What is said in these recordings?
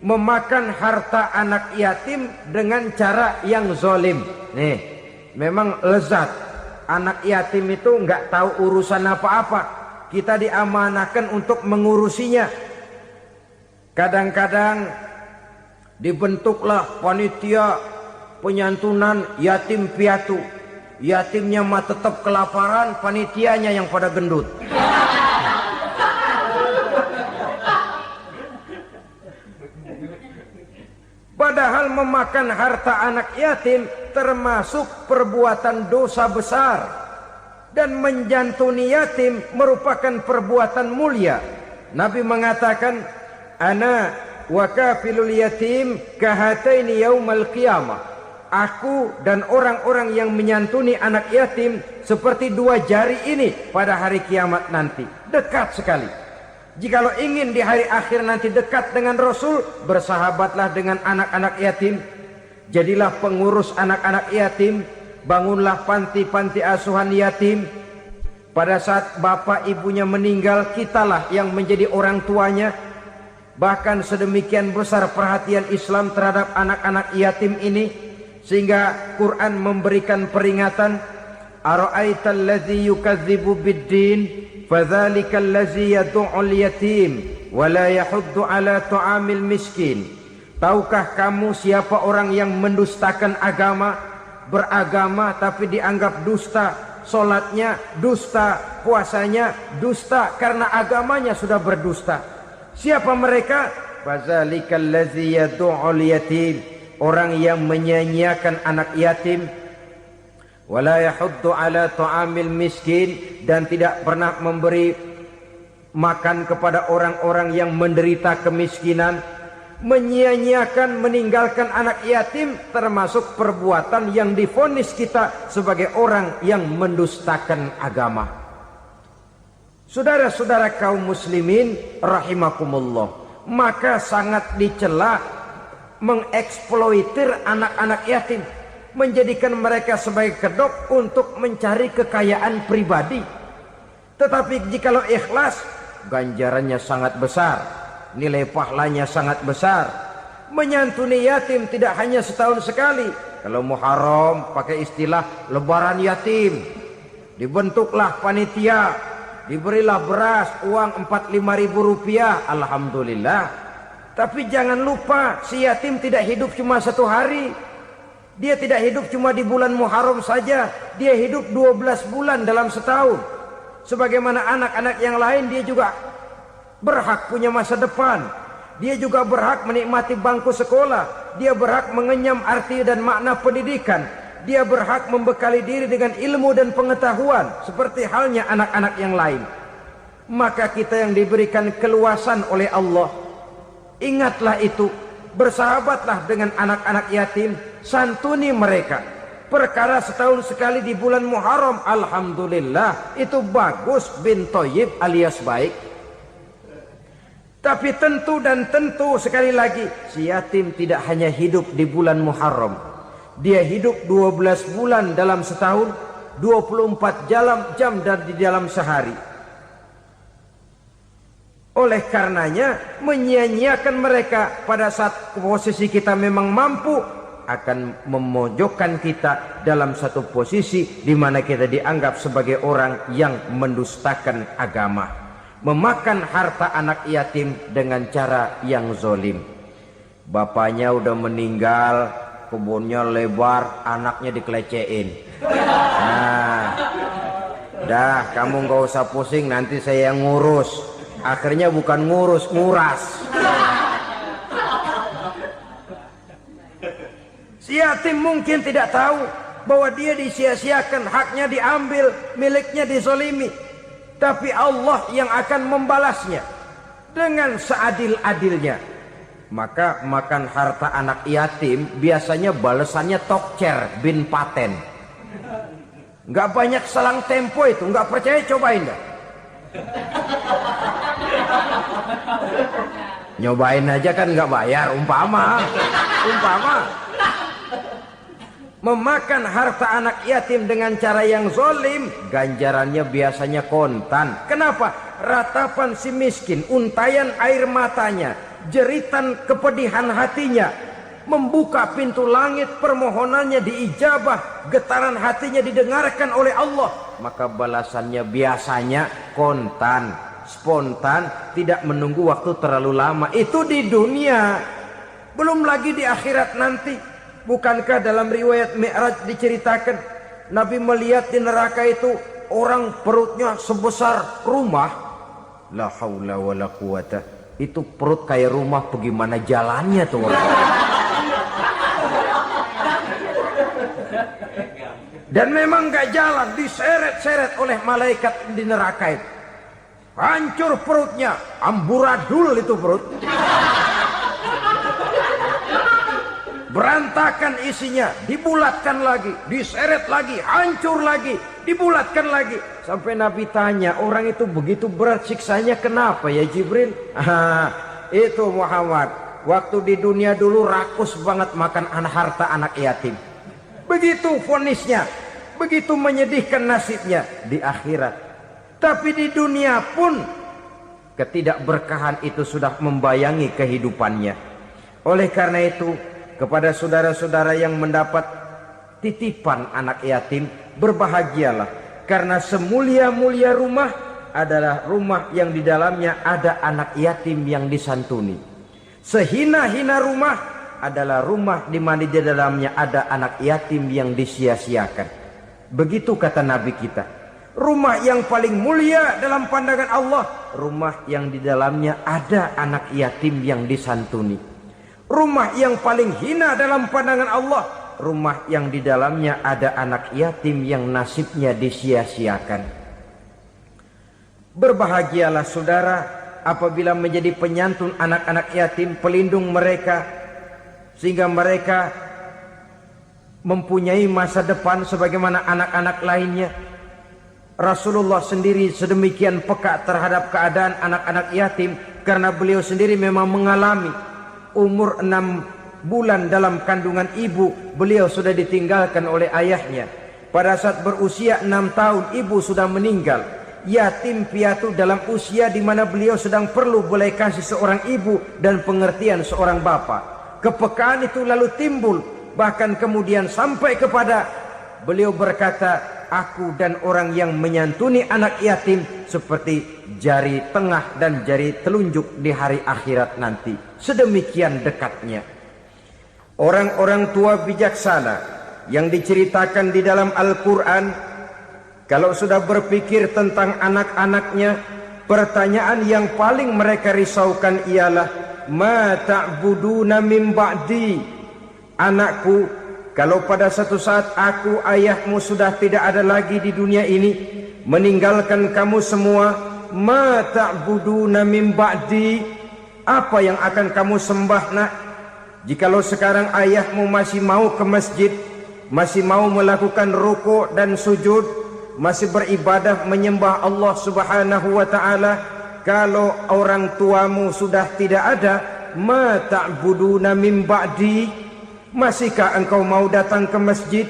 memakan harta anak yatim dengan cara yang zolim. Nih, memang lezat. Anak yatim itu nggak tahu urusan apa-apa. Kita diamanahkan untuk mengurusinya. Kadang-kadang dibentuklah panitia penyantunan yatim piatu. Yatimnya mah tetap kelaparan, panitianya yang pada gendut. Padahal memakan harta anak yatim termasuk perbuatan dosa besar. Dan menjantuni yatim merupakan perbuatan mulia. Nabi mengatakan, ana wa kafilul yatim kahataini yaumal qiyamah. Aku dan orang-orang yang menyantuni anak yatim seperti dua jari ini pada hari kiamat nanti. Dekat sekali. Jikalau ingin di hari akhir nanti dekat dengan Rasul, bersahabatlah dengan anak-anak yatim. Jadilah pengurus anak-anak yatim. Bangunlah panti-panti asuhan yatim. Pada saat bapak ibunya meninggal, kitalah yang menjadi orang tuanya. Bahkan sedemikian besar perhatian Islam terhadap anak-anak yatim ini, sehingga Quran memberikan peringatan, ara'aital ladzi yukadzibu biddin fadzalikal ladzi yad'ul yatim wa la yahuddu ala ta'amil miskin. Tahukah kamu siapa orang yang mendustakan agama? Beragama tapi dianggap dusta, solatnya dusta, puasanya dusta karena agamanya sudah berdusta. Siapa mereka? Fadzalikal ladzi yad'ul yatim, orang yang menyia-nyiakan anak yatim. Wala yahuddu ala ta'amil miskin, dan tidak pernah memberi makan kepada orang-orang yang menderita kemiskinan. Menyia-nyiakan, meninggalkan anak yatim termasuk perbuatan yang divonis kita sebagai orang yang mendustakan agama. Saudara-saudara kaum muslimin rahimakumullah, maka sangat dicela mengeksploitir anak-anak yatim, menjadikan mereka sebagai kedok untuk mencari kekayaan pribadi. Tetapi jikalau ikhlas, ganjarannya sangat besar, nilai pahalanya sangat besar. Menyantuni yatim tidak hanya setahun sekali. Kalau Muharram pakai istilah lebaran yatim, dibentuklah panitia, diberilah beras, uang 45.000 rupiah, alhamdulillah. Tapi jangan lupa, si yatim tidak hidup cuma satu hari. Dia tidak hidup cuma di bulan Muharram saja, dia hidup 12 bulan dalam setahun. Sebagaimana anak-anak yang lain, dia juga berhak punya masa depan. Dia juga berhak menikmati bangku sekolah. Dia berhak mengenyam arti dan makna pendidikan. Dia berhak membekali diri dengan ilmu dan pengetahuan seperti halnya anak-anak yang lain. Maka kita yang diberikan keluasan oleh Allah, ingatlah itu. Bersahabatlah dengan anak-anak yatim, santuni mereka. Perkara setahun sekali di bulan Muharram, alhamdulillah, itu bagus, bin Thayyib alias baik. Tapi tentu dan tentu sekali lagi, si yatim tidak hanya hidup di bulan Muharram. Dia hidup 12 bulan dalam setahun, 24 jam di dalam sehari. Oleh karenanya, menyia-nyiakan mereka pada saat posisi kita memang mampu akan memojokkan kita dalam satu posisi di mana kita dianggap sebagai orang yang mendustakan agama. Memakan harta anak yatim dengan cara yang zolim. Bapaknya udah meninggal, kebunnya lebar, anaknya dikelecehin. Nah, dah kamu gak usah pusing, nanti saya yang ngurus. Akhirnya bukan ngurus, nguras. Si yatim mungkin tidak tahu bahwa dia disia-siakan, haknya diambil, miliknya dizolimi. Tapi Allah yang akan membalasnya dengan seadil-adilnya. Maka makan harta anak yatim biasanya balasannya tokcer bin paten. Nggak banyak selang tempo itu, nggak percaya cobain dah. Nyobain aja kan nggak bayar, umpama. Memakan harta anak yatim dengan cara yang zolim, ganjarannya biasanya kontan. Kenapa? Ratapan si miskin, untayan air matanya, jeritan kepedihan hatinya, membuka pintu langit, permohonannya diijabah, getaran hatinya didengarkan oleh Allah, maka balasannya biasanya kontan, spontan, tidak menunggu waktu terlalu lama. Itu di dunia, belum lagi di akhirat nanti. Bukankah dalam riwayat Mi'raj diceritakan Nabi melihat di neraka itu orang perutnya sebesar rumah. La haula wala quwata. Itu perut kayak rumah, bagaimana jalannya tuh orang? Dan memang gak jalan, diseret-seret oleh malaikat di neraka itu. Hancur perutnya, amburadul itu perut. Berantakan isinya, dibulatkan lagi, diseret lagi, hancur lagi, dibulatkan lagi. Sampai Nabi tanya, orang itu begitu berat siksanya kenapa ya Jibril? Itu Muhammad, waktu di dunia dulu rakus banget makan harta anak yatim. Begitu vonisnya, begitu menyedihkan nasibnya di akhirat. Tapi di dunia pun ketidakberkahan itu sudah membayangi kehidupannya. Oleh karena itu, kepada saudara-saudara yang mendapat titipan anak yatim, berbahagialah, karena semulia-mulia rumah adalah rumah yang di dalamnya ada anak yatim yang disantuni. Sehina-hina rumah adalah rumah di mana di dalamnya ada anak yatim yang disia-siakan. Begitu kata Nabi kita. Rumah yang paling mulia dalam pandangan Allah, rumah yang di dalamnya ada anak yatim yang disantuni. Rumah yang paling hina dalam pandangan Allah, rumah yang di dalamnya ada anak yatim yang nasibnya disia-siakan. Berbahagialah saudara apabila menjadi penyantun anak-anak yatim, pelindung mereka, sehingga mereka mempunyai masa depan sebagaimana anak-anak lainnya. Rasulullah sendiri sedemikian peka terhadap keadaan anak-anak yatim karena beliau sendiri memang mengalami. Umur 6 bulan dalam kandungan ibu, beliau sudah ditinggalkan oleh ayahnya. Pada saat berusia 6 tahun, ibu sudah meninggal. Yatim piatu dalam usia di mana beliau sedang perlu belas kasih seorang ibu dan pengertian seorang bapa. Kepekaan itu lalu timbul, bahkan kemudian sampai kepada beliau berkata, aku dan orang yang menyantuni anak yatim seperti jari tengah dan jari telunjuk di hari akhirat nanti. Sedemikian dekatnya. Orang-orang tua bijaksana yang diceritakan di dalam Al-Quran, kalau sudah berpikir tentang anak-anaknya, pertanyaan yang paling mereka risaukan ialah, ma ta'buduna min ba'di? Anakku, kalau pada satu saat aku, ayahmu sudah tidak ada lagi di dunia ini, meninggalkan kamu semua, ma ta'buduna min ba'di? Apa yang akan kamu sembah nak? Jikalau sekarang ayahmu masih mau ke masjid, masih mau melakukan rukuk dan sujud, masih beribadah menyembah Allah Subhanahu wa ta'ala, kalau orang tuamu sudah tidak ada, ma ta'buduna min ba'di? Masihkah engkau mau datang ke masjid?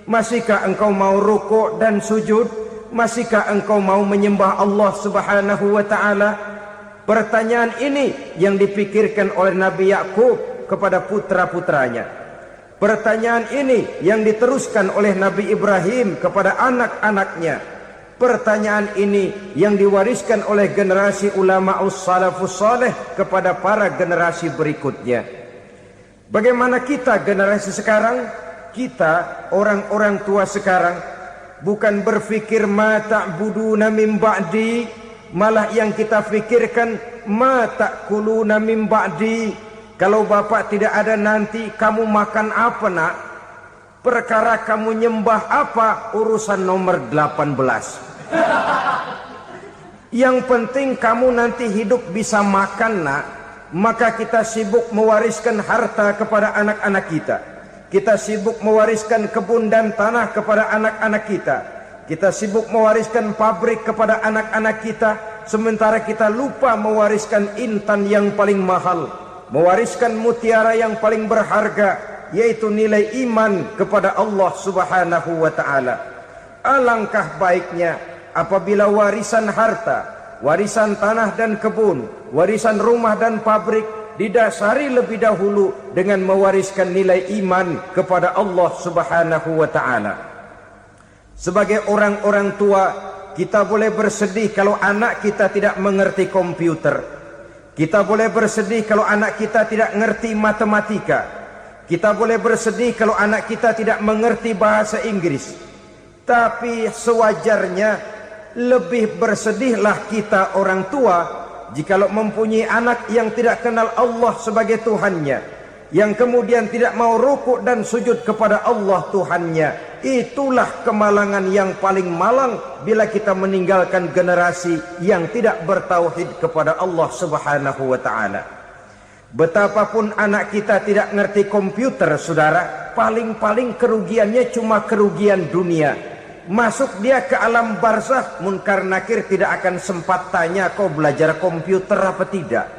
Masihkah engkau mau rukuk dan sujud? Masihkah engkau mau menyembah Allah Subhanahu wa ta'ala? Pertanyaan ini yang dipikirkan oleh Nabi Yakub kepada putra-putranya. Pertanyaan ini yang diteruskan oleh Nabi Ibrahim kepada anak-anaknya. Pertanyaan ini yang diwariskan oleh generasi ulama salafus saleh kepada para generasi berikutnya. Bagaimana kita generasi sekarang? Kita orang-orang tua sekarang bukan berfikir ma ta'buduna min ba'di, malah yang kita fikirkan ma ta'kuluna min ba'di. Kalau bapak tidak ada nanti kamu makan apa nak? Perkara kamu nyembah apa urusan nomor 18. Yang penting kamu nanti hidup bisa makan nak. Maka kita sibuk mewariskan harta kepada anak-anak kita. Kita sibuk mewariskan kebun dan tanah kepada anak-anak kita. Kita sibuk mewariskan pabrik kepada anak-anak kita, sementara kita lupa mewariskan intan yang paling mahal, mewariskan mutiara yang paling berharga, yaitu nilai iman kepada Allah Subhanahu wa ta'ala. Alangkah baiknya apabila warisan harta, warisan tanah dan kebun, warisan rumah dan pabrik didasari lebih dahulu dengan mewariskan nilai iman kepada Allah Subhanahu wa taala. Sebagai orang-orang tua, kita boleh bersedih kalau anak kita tidak mengerti komputer. Kita boleh bersedih kalau anak kita tidak mengerti matematika. Kita boleh bersedih kalau anak kita tidak mengerti bahasa Inggris. Tapi sewajarnya lebih bersedihlah kita orang tua jikalau mempunyai anak yang tidak kenal Allah sebagai Tuhannya, yang kemudian tidak mau rukuk dan sujud kepada Allah Tuhannya. Itulah kemalangan yang paling malang bila kita meninggalkan generasi yang tidak bertauhid kepada Allah Subhanahu wa taala. Betapapun anak kita tidak ngerti komputer, saudara, paling-paling kerugiannya cuma kerugian dunia. Masuk dia ke alam barzakh, munkar nakir tidak akan sempat tanya kau belajar komputer apa tidak.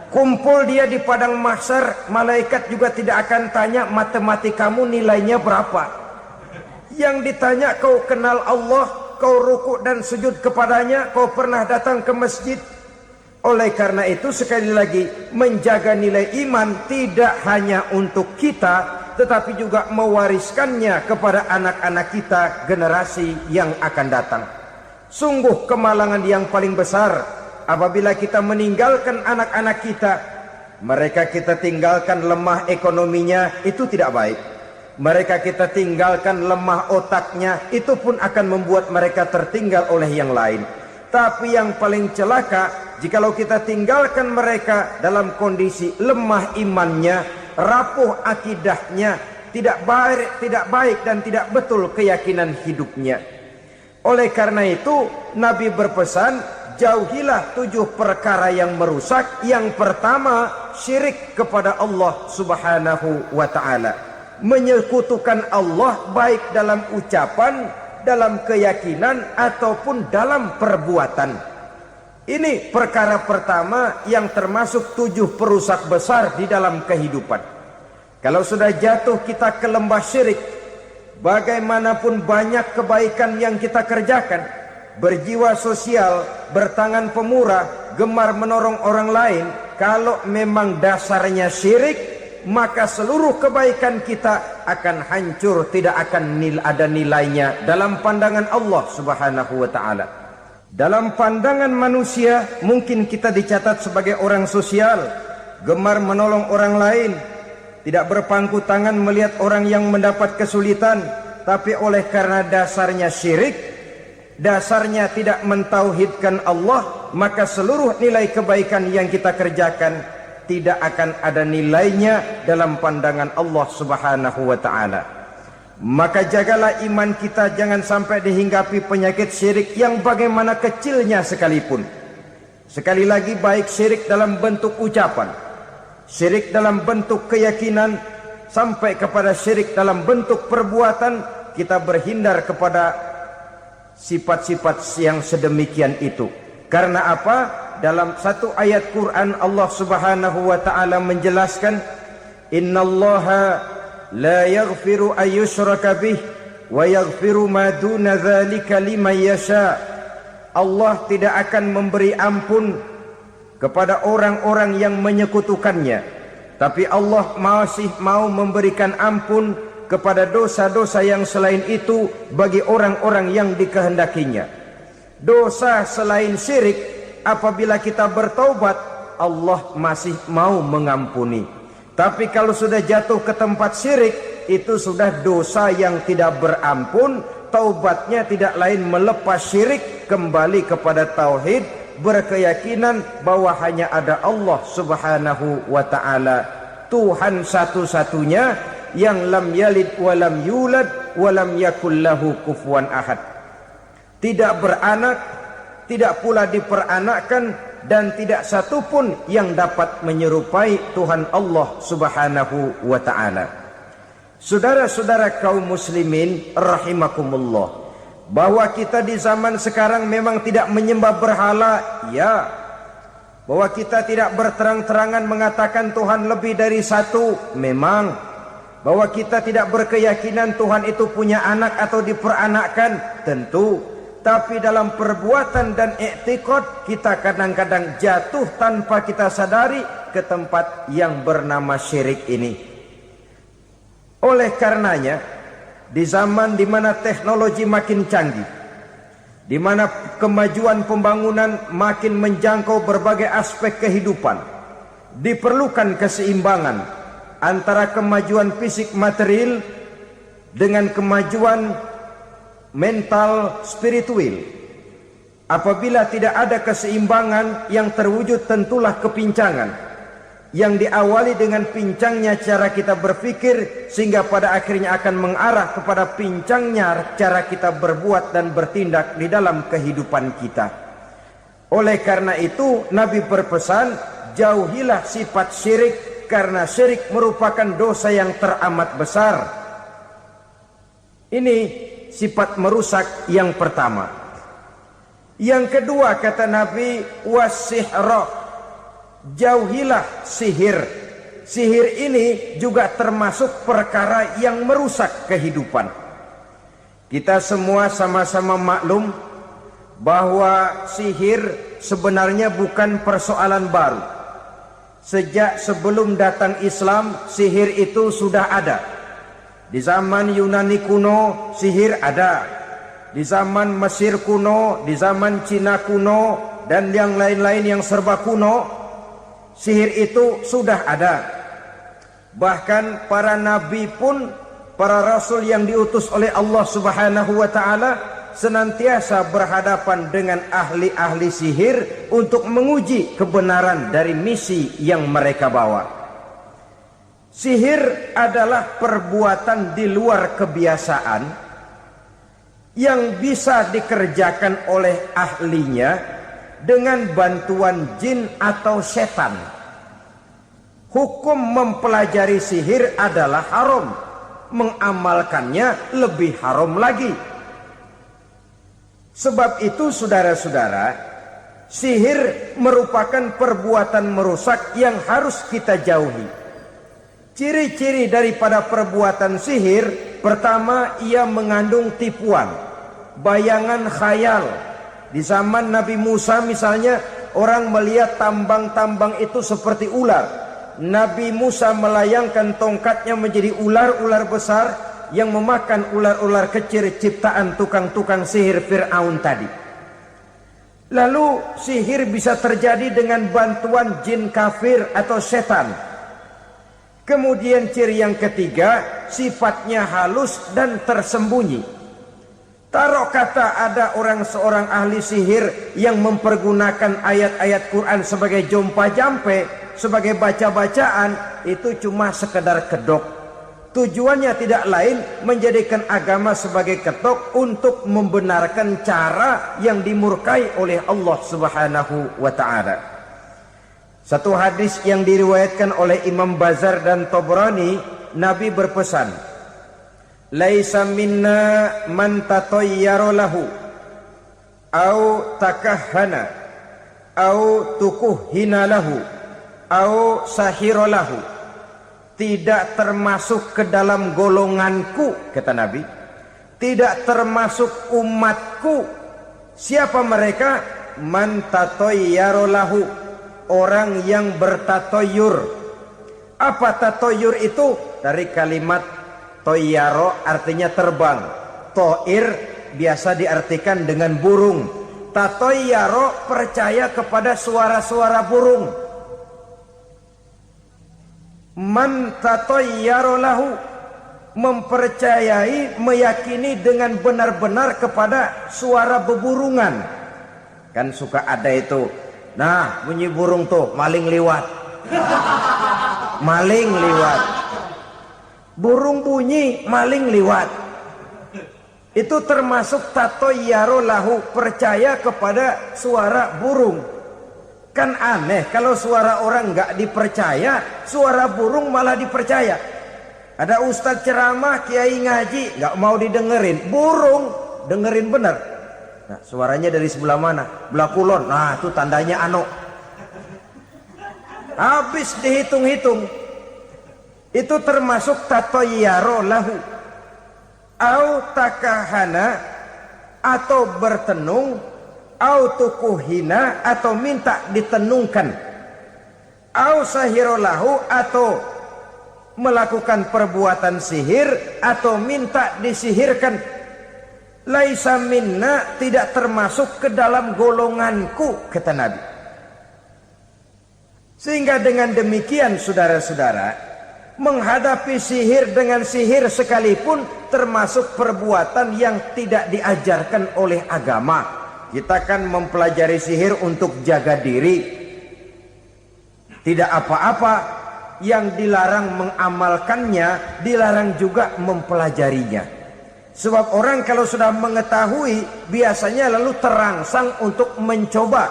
Kumpul dia di padang mahsyar, malaikat juga tidak akan tanya matematikamu nilainya berapa. Yang ditanya kau kenal Allah, kau rukuk dan sujud kepadanya, kau pernah datang ke masjid. Oleh karena itu sekali lagi, menjaga nilai iman tidak hanya untuk kita, tetapi juga mewariskannya kepada anak-anak kita generasi yang akan datang. Sungguh kemalangan yang paling besar apabila kita meninggalkan anak-anak kita. Mereka kita tinggalkan lemah ekonominya, itu tidak baik. Mereka kita tinggalkan lemah otaknya, itu pun akan membuat mereka tertinggal oleh yang lain. Tapi yang paling celaka, jikalau kita tinggalkan mereka dalam kondisi lemah imannya, rapuh akidahnya, tidak baik dan tidak betul keyakinan hidupnya. Oleh karena itu Nabi berpesan, jauhilah 7 perkara yang merusak. Yang pertama, syirik kepada Allah Subhanahu wa taala. Menyekutukan Allah baik dalam ucapan, dalam keyakinan ataupun dalam perbuatan. Ini perkara pertama yang termasuk 7 perusak besar di dalam kehidupan. Kalau sudah jatuh kita ke lembah syirik, bagaimanapun banyak kebaikan yang kita kerjakan, berjiwa sosial, bertangan pemurah, gemar menolong orang lain, kalau memang dasarnya syirik, maka seluruh kebaikan kita akan hancur, tidak akan ada nilainya dalam pandangan Allah Subhanahu wa taala. Dalam pandangan manusia, mungkin kita dicatat sebagai orang sosial, gemar menolong orang lain, tidak berpangku tangan melihat orang yang mendapat kesulitan. Tapi oleh karena dasarnya syirik, dasarnya tidak mentauhidkan Allah, maka seluruh nilai kebaikan yang kita kerjakan tidak akan ada nilainya dalam pandangan Allah Subhanahu wa taala. Maka jagalah iman kita jangan sampai dihinggapi penyakit syirik yang bagaimana kecilnya sekalipun. Sekali lagi, baik syirik dalam bentuk ucapan, syirik dalam bentuk keyakinan, sampai kepada syirik dalam bentuk perbuatan, kita berhindar kepada sifat-sifat yang sedemikian itu. Karena apa? Dalam satu ayat Quran Allah Subhanahu wa taala menjelaskan, innallaha la yaghfiru ayyushraka bih wa yaghfiru ma duna dzalika liman yasha. Allah tidak akan memberi ampun kepada orang-orang yang menyekutukannya, tapi Allah masih mau memberikan ampun kepada dosa-dosa yang selain itu bagi orang-orang yang dikehendakinya. Dosa selain syirik, apabila kita bertaubat, Allah masih mau mengampuni. Tapi kalau sudah jatuh ke tempat syirik, itu sudah dosa yang tidak berampun. Taubatnya tidak lain melepas syirik, kembali kepada tauhid, berkeyakinan bahwa hanya ada Allah Subhanahu wa taala, Tuhan satu-satunya yang lam yalid wa lam yulad wa lam yakul lahu kufuwan ahad. Tidak beranak, tidak pula diperanakkan, dan tidak satupun yang dapat menyerupai Tuhan Allah Subhanahu wa ta'ala. Saudara-saudara kaum muslimin rahimakumullah, bahwa kita di zaman sekarang memang tidak menyembah berhala, ya. Bahwa kita tidak berterang-terangan mengatakan Tuhan lebih dari satu, memang. Bahwa kita tidak berkeyakinan Tuhan itu punya anak atau diperanakkan, tentu. Tapi dalam perbuatan dan i'tiqad kita kadang-kadang jatuh tanpa kita sadari ke tempat yang bernama syirik ini. Oleh karenanya, di zaman di mana teknologi makin canggih, di mana kemajuan pembangunan makin menjangkau berbagai aspek kehidupan, diperlukan keseimbangan antara kemajuan fisik material dengan kemajuan mental spiritual. Apabila tidak ada keseimbangan, yang terwujud tentulah kepincangan, yang diawali dengan pincangnya cara kita berpikir, sehingga pada akhirnya akan mengarah kepada pincangnya cara kita berbuat dan bertindak di dalam kehidupan kita. Oleh karena itu Nabi berpesan, jauhilah sifat syirik, karena syirik merupakan dosa yang teramat besar. Ini sifat merusak yang pertama. Yang kedua kata Nabi, wasihra, jauhilah sihir. Sihir ini juga termasuk perkara yang merusak kehidupan. Kita semua sama-sama maklum bahwa sihir sebenarnya bukan persoalan baru. Sejak sebelum datang Islam, sihir itu sudah ada. Di zaman Yunani kuno sihir ada, di zaman Mesir kuno, di zaman Cina kuno, dan yang lain-lain yang serba kuno, sihir itu sudah ada. Bahkan para nabi pun, para rasul yang diutus oleh Allah Subhanahu wa taala senantiasa berhadapan dengan ahli-ahli sihir untuk menguji kebenaran dari misi yang mereka bawa. Sihir adalah perbuatan di luar kebiasaan yang bisa dikerjakan oleh ahlinya dengan bantuan jin atau setan. Hukum mempelajari sihir adalah haram, mengamalkannya lebih haram lagi. Sebab itu saudara-saudara, sihir merupakan perbuatan merusak yang harus kita jauhi. Ciri-ciri daripada perbuatan sihir, pertama, ia mengandung tipuan, bayangan khayal. Di zaman Nabi Musa misalnya, orang melihat tambang-tambang itu seperti ular. Nabi Musa melayangkan tongkatnya menjadi ular-ular besar yang memakan ular-ular kecil ciptaan tukang-tukang sihir Fir'aun tadi. Lalu sihir bisa terjadi dengan bantuan jin kafir atau setan. Kemudian ciri yang ketiga, sifatnya halus dan tersembunyi. Taruh kata ada seorang ahli sihir yang mempergunakan ayat-ayat Quran sebagai jompa-jampe, sebagai baca-bacaan, itu cuma sekedar kedok. Tujuannya tidak lain menjadikan agama sebagai ketok untuk membenarkan cara yang dimurkai oleh Allah Subhanahu wa taala. Satu hadis yang diriwayatkan oleh Imam Bazar dan Tabrani, Nabi berpesan, "Laisa minna man tatayyara lahu au takahhana au tukuhhina lahu au sahira lahu." Tidak termasuk ke dalam golonganku, kata Nabi. Tidak termasuk umatku. Siapa mereka? Man tatayyara lahu, orang yang bertatoyur. Apa tatoyur itu? Dari kalimat toyaro, artinya terbang. Toir biasa diartikan dengan burung. Tatoyaro percaya kepada suara-suara burung. Man tatoyaro lahu, mempercayai, meyakini dengan benar-benar kepada suara beburungan. Kan suka ada itu, nah bunyi burung tuh, maling liwat. Maling liwat. Burung bunyi, maling liwat. Itu termasuk tatoyaro lahu, percaya kepada suara burung. Kan aneh kalau suara orang nggak dipercaya, suara burung malah dipercaya. Ada ustadz ceramah, kiai ngaji, nggak mau didengerin, burung dengerin bener. Nah, suaranya dari sebelah mana? Belah kulon. Nah, itu tandanya ano. Habis dihitung-hitung. Itu termasuk tatoyaro lahu. Au takahana, atau bertenung, au tukuhina atau minta ditenungkan, au sahirolahu atau melakukan perbuatan sihir atau minta disihirkan. Laisa minna, tidak termasuk ke dalam golonganku, kata Nabi. Sehingga dengan demikian saudara-saudara, menghadapi sihir dengan sihir sekalipun termasuk perbuatan yang tidak diajarkan oleh agama. Kita kan mempelajari sihir untuk jaga diri, tidak apa-apa. Yang dilarang mengamalkannya, dilarang juga mempelajarinya. Sebab orang kalau sudah mengetahui, biasanya lalu terangsang untuk mencoba.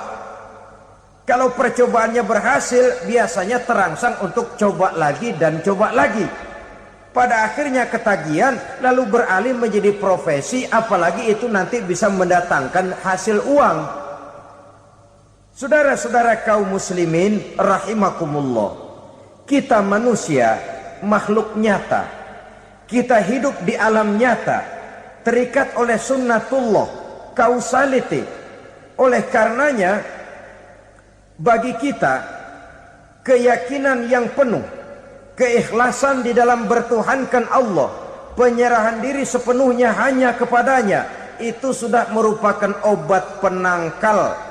Kalau percobaannya berhasil, biasanya terangsang untuk coba lagi dan coba lagi. Pada akhirnya ketagihan, lalu beralih menjadi profesi, apalagi itu nanti bisa mendatangkan hasil uang. Saudara-saudara kaum muslimin rahimakumullah, kita manusia makhluk nyata, kita hidup di alam nyata, terikat oleh sunnatullah, causality. Oleh karenanya bagi kita keyakinan yang penuh, keikhlasan di dalam bertuhankan Allah, penyerahan diri sepenuhnya hanya kepadanya, itu sudah merupakan obat penangkal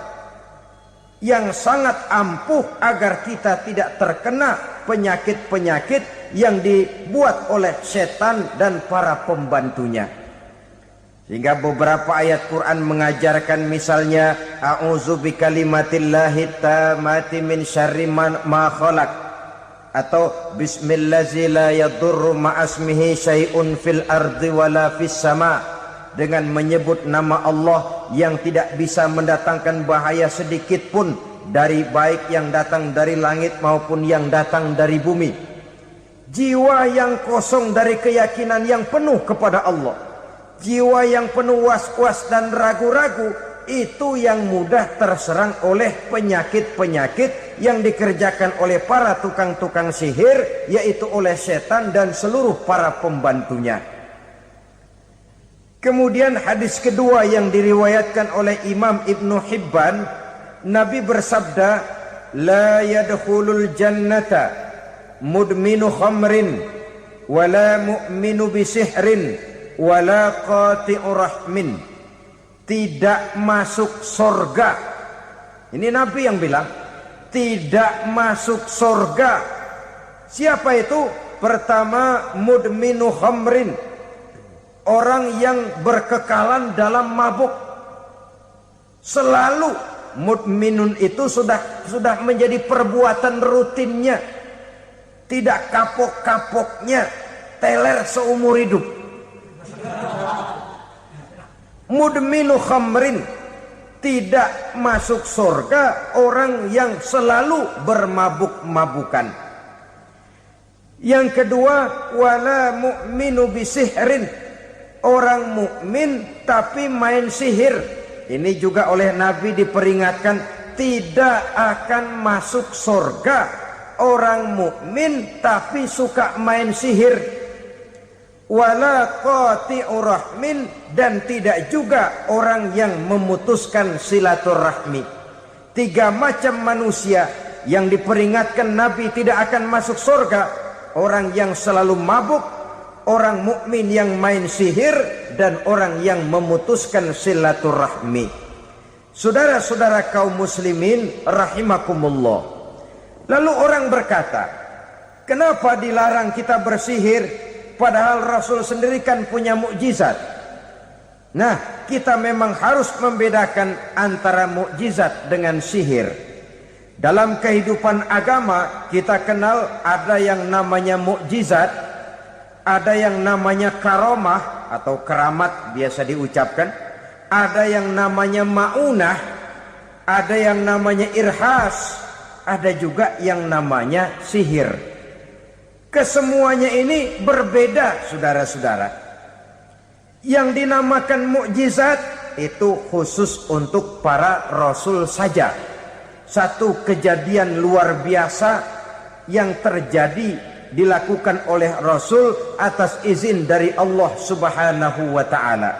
yang sangat ampuh agar kita tidak terkena penyakit-penyakit yang dibuat oleh setan dan para pembantunya. Sehingga beberapa ayat Quran mengajarkan, misalnya a'udzu bikalimatillahi tammati min syarri ma khalaq, atau bismillazi la yadurru ma'asmihi syai'un fil ardi wala fis sama, dengan menyebut nama Allah yang tidak bisa mendatangkan bahaya sedikit pun, dari baik yang datang dari langit maupun yang datang dari bumi. Jiwa yang kosong dari keyakinan yang penuh kepada Allah, jiwa yang penuh was-was dan ragu-ragu, itu yang mudah terserang oleh penyakit-penyakit yang dikerjakan oleh para tukang-tukang sihir, yaitu oleh setan dan seluruh para pembantunya. Kemudian hadis kedua yang diriwayatkan oleh Imam Ibnu Hibban, Nabi bersabda, la yadkhulul jannata mudminu khamrin wala mu'minu bisihrin wala qati'u rahmin. Tidak masuk surga. Ini Nabi yang bilang, tidak masuk surga. Siapa itu? Pertama, mudminu khamrin, orang yang berkekalan dalam mabuk. Selalu mudminun itu sudah menjadi perbuatan rutinnya, tidak kapok-kapoknya, teler seumur hidup. Mudminu khamrin, tidak masuk surga orang yang selalu bermabuk-mabukan. Yang kedua, wala mu'minu bisihrin, orang mukmin tapi main sihir. Ini juga oleh Nabi diperingatkan, tidak akan masuk surga orang mukmin tapi suka main sihir. Wala qati'u rahmin, dan tidak juga orang yang memutuskan silaturahmi. Tiga macam manusia yang diperingatkan Nabi tidak akan masuk surga: orang yang selalu mabuk, orang mukmin yang main sihir, dan orang yang memutuskan silaturahmi. Saudara-saudara kaum muslimin rahimakumullah. Lalu orang berkata, kenapa dilarang kita bersihir padahal Rasul sendiri kan punya mukjizat? Nah, kita memang harus membedakan antara mukjizat dengan sihir. Dalam kehidupan agama kita kenal ada yang namanya mukjizat, ada yang namanya karomah atau keramat biasa diucapkan, ada yang namanya maunah, ada yang namanya irhas, ada juga yang namanya sihir. Kesemuanya ini berbeda, saudara-saudara. Yang dinamakan mukjizat itu khusus untuk para rasul saja. Satu kejadian luar biasa yang terjadi dilakukan oleh Rasul atas izin dari Allah Subhanahu wa ta'ala.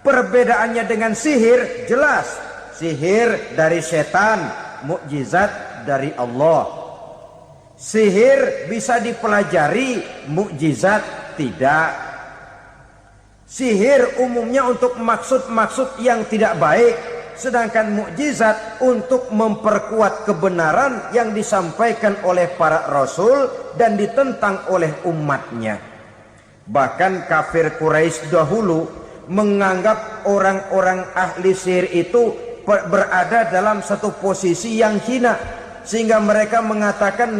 Perbedaannya dengan sihir jelas. Sihir dari setan, mukjizat dari Allah. Sihir bisa dipelajari, mukjizat tidak. Sihir umumnya untuk maksud-maksud yang tidak baik, sedangkan mukjizat untuk memperkuat kebenaran yang disampaikan oleh para rasul dan ditentang oleh umatnya. Bahkan kafir Quraisy dahulu menganggap orang-orang ahli sihir itu berada dalam satu posisi yang hina, sehingga mereka mengatakan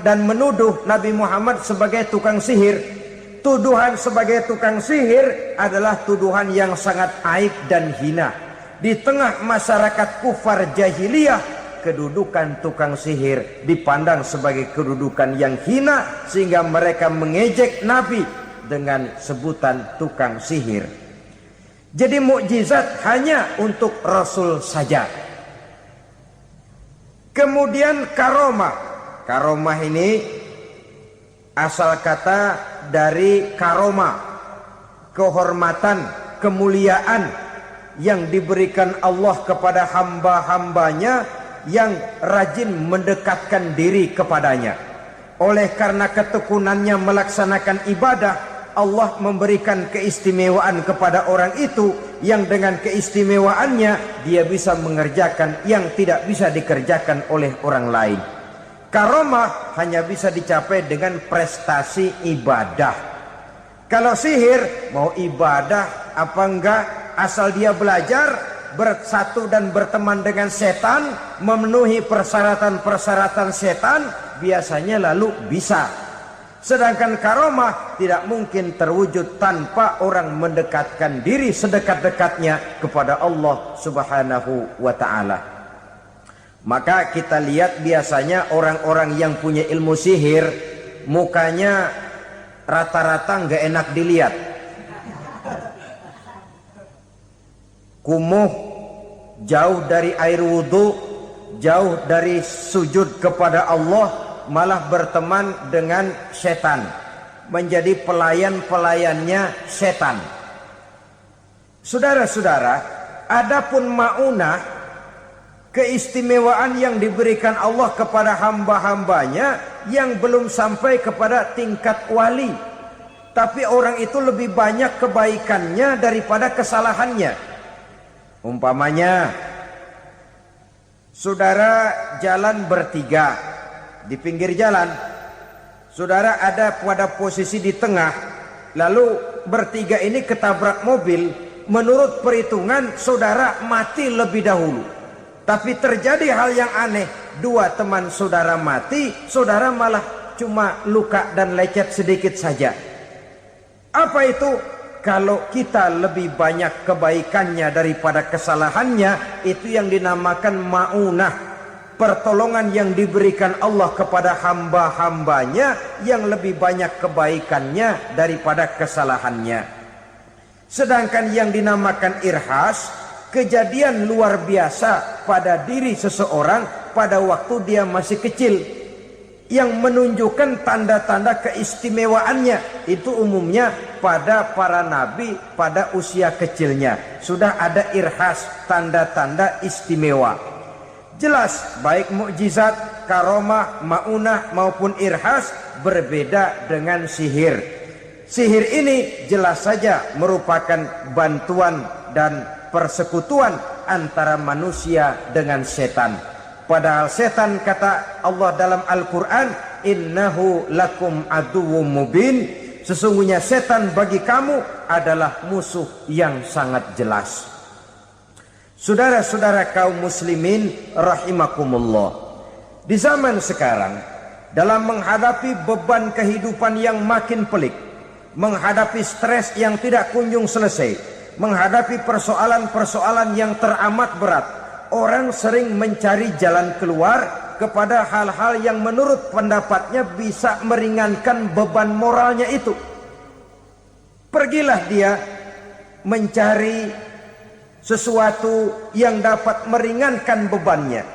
dan menuduh Nabi Muhammad sebagai tukang sihir. Tuduhan sebagai tukang sihir adalah tuduhan yang sangat aib dan hina. Di tengah masyarakat kufar jahiliyah, kedudukan tukang sihir dipandang sebagai kedudukan yang hina, sehingga mereka mengejek Nabi dengan sebutan tukang sihir. Jadi mukjizat hanya untuk Rasul saja. Kemudian karomah. Karomah ini asal kata dari karomah, kehormatan, kemuliaan yang diberikan Allah kepada hamba-hambanya yang rajin mendekatkan diri kepadanya. Oleh karena ketekunannya melaksanakan ibadah, Allah memberikan keistimewaan kepada orang itu, yang dengan keistimewaannya dia bisa mengerjakan yang tidak bisa dikerjakan oleh orang lain. Karomah hanya bisa dicapai dengan prestasi ibadah. Kalau sihir, mau ibadah apa enggak, asal dia belajar, bersatu dan berteman dengan setan, memenuhi persyaratan-persyaratan setan, biasanya lalu bisa. Sedangkan karomah tidak mungkin terwujud tanpa orang mendekatkan diri sedekat-dekatnya kepada Allah Subhanahu wa ta'ala. Maka kita lihat biasanya orang-orang yang punya ilmu sihir, mukanya rata-rata nggak enak dilihat. Kumuh, jauh dari air wudhu, jauh dari sujud kepada Allah, malah berteman dengan setan, menjadi pelayan-pelayannya setan. Saudara-saudara, adapun maunah, keistimewaan yang diberikan Allah kepada hamba-hambanya yang belum sampai kepada tingkat wali, tapi orang itu lebih banyak kebaikannya daripada kesalahannya. Umpamanya, saudara jalan bertiga di pinggir jalan, saudara ada pada posisi di tengah, lalu bertiga ini ketabrak mobil. Menurut perhitungan saudara mati lebih dahulu, tapi terjadi hal yang aneh, dua teman saudara mati, saudara malah cuma luka dan lecet sedikit saja. Apa itu? Kalau kita lebih banyak kebaikannya daripada kesalahannya, itu yang dinamakan maunah, pertolongan yang diberikan Allah kepada hamba-hambanya yang lebih banyak kebaikannya daripada kesalahannya. Sedangkan yang dinamakan irhas, kejadian luar biasa pada diri seseorang pada waktu dia masih kecil, yang menunjukkan tanda-tanda keistimewaannya. Itu umumnya pada para nabi pada usia kecilnya sudah ada irhas, tanda-tanda istimewa. Jelas baik mukjizat, karomah, maunah maupun irhas berbeda dengan sihir. Sihir ini jelas saja merupakan bantuan dan persekutuan antara manusia dengan setan. Padahal setan, kata Allah dalam Al-Quran, innahu lakum aduwwum mubin, sesungguhnya setan bagi kamu adalah musuh yang sangat jelas. Saudara-saudara kaum muslimin rahimakumullah, di zaman sekarang dalam menghadapi beban kehidupan yang makin pelik, menghadapi stres yang tidak kunjung selesai, menghadapi persoalan-persoalan yang teramat berat, orang sering mencari jalan keluar kepada hal-hal yang menurut pendapatnya bisa meringankan beban moralnya itu. Pergilah dia mencari sesuatu yang dapat meringankan bebannya.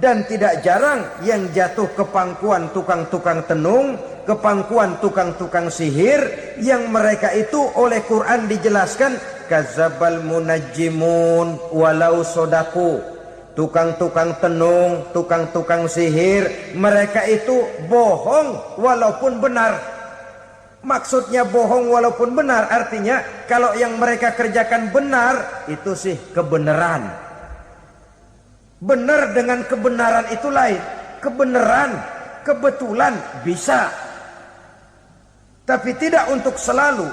Dan tidak jarang yang jatuh ke pangkuan tukang-tukang tenung, ke pangkuan tukang-tukang sihir, yang mereka itu oleh Quran dijelaskan kadzabal munajjimun walau sodaku. Tukang-tukang tenung, tukang-tukang sihir, mereka itu bohong walaupun benar. Maksudnya bohong walaupun benar, artinya kalau yang mereka kerjakan benar, itu sih kebenaran. Benar dengan kebenaran itu lain. Kebenaran, kebetulan bisa, tapi tidak untuk selalu.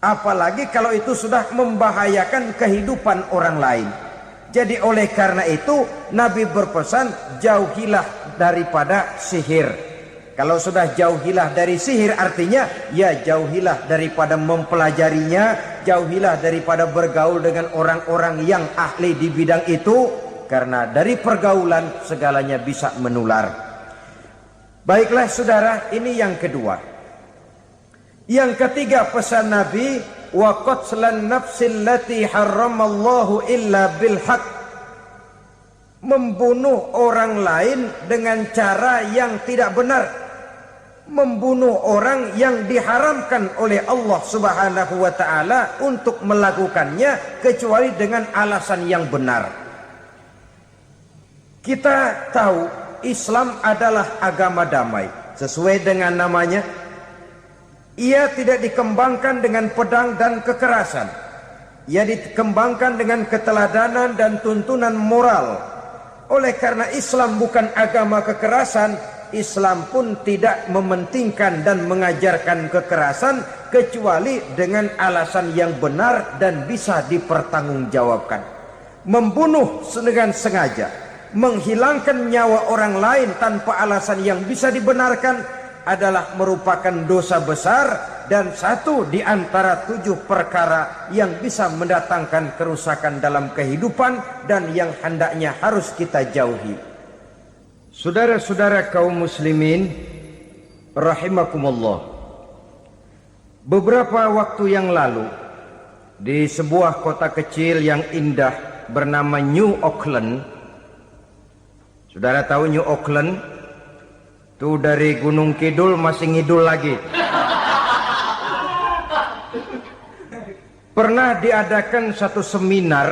Apalagi kalau itu sudah membahayakan kehidupan orang lain. Jadi oleh karena itu Nabi berpesan, jauhilah daripada sihir. Kalau sudah jauhilah dari sihir, artinya ya jauhilah daripada mempelajarinya, jauhilah daripada bergaul dengan orang-orang yang ahli di bidang itu, karena dari pergaulan segalanya bisa menular. Baiklah saudara, ini yang kedua. Yang ketiga pesan Nabi, wa qatlan nafsil lati harramallahu illa bil haq. Membunuh orang lain dengan cara yang tidak benar. Membunuh orang yang diharamkan oleh Allah Subhanahu wa taala untuk melakukannya kecuali dengan alasan yang benar. Kita tahu Islam adalah agama damai. Sesuai dengan namanya, ia tidak dikembangkan dengan pedang dan kekerasan. Ia dikembangkan dengan keteladanan dan tuntunan moral. Oleh karena Islam bukan agama kekerasan, Islam pun tidak mementingkan dan mengajarkan kekerasan kecuali dengan alasan yang benar dan bisa dipertanggungjawabkan. Membunuh dengan sengaja, menghilangkan nyawa orang lain tanpa alasan yang bisa dibenarkan adalah merupakan dosa besar dan satu di antara 7 perkara yang bisa mendatangkan kerusakan dalam kehidupan dan yang hendaknya harus kita jauhi. Saudara-saudara kaum muslimin rahimakumullah, beberapa waktu yang lalu di sebuah kota kecil yang indah bernama New Auckland. Saudara tahu New Auckland? Itu dari Gunung Kidul masih ngidul lagi. Pernah diadakan satu seminar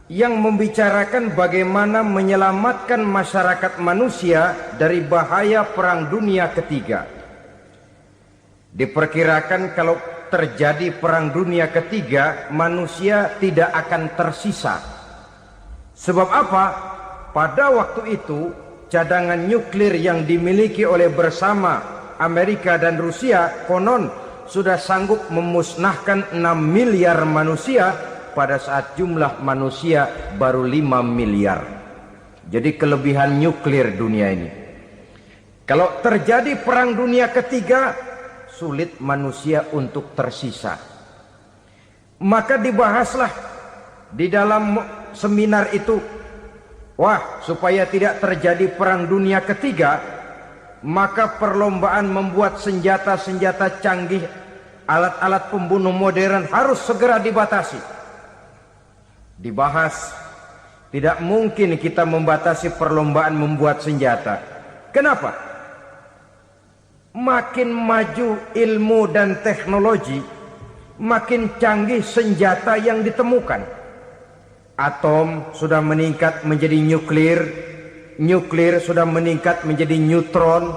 yang membicarakan bagaimana menyelamatkan masyarakat manusia dari bahaya Perang Dunia Ketiga. Diperkirakan kalau terjadi Perang Dunia Ketiga, manusia tidak akan tersisa. Sebab apa? Pada waktu itu cadangan nuklir yang dimiliki oleh bersama Amerika dan Rusia konon sudah sanggup memusnahkan 6 miliar manusia pada saat jumlah manusia baru 5 miliar. Jadi kelebihan nuklir dunia ini. Kalau terjadi Perang Dunia Ketiga, sulit manusia untuk tersisa. Maka dibahaslah di dalam seminar itu, wah, supaya tidak terjadi Perang Dunia Ketiga, maka perlombaan membuat senjata-senjata canggih, alat-alat pembunuh modern harus segera dibatasi. Dibahas, tidak mungkin kita membatasi perlombaan membuat senjata. Kenapa? Makin maju ilmu dan teknologi, makin canggih senjata yang ditemukan. Atom sudah meningkat menjadi nuklir, nuklir sudah meningkat menjadi neutron,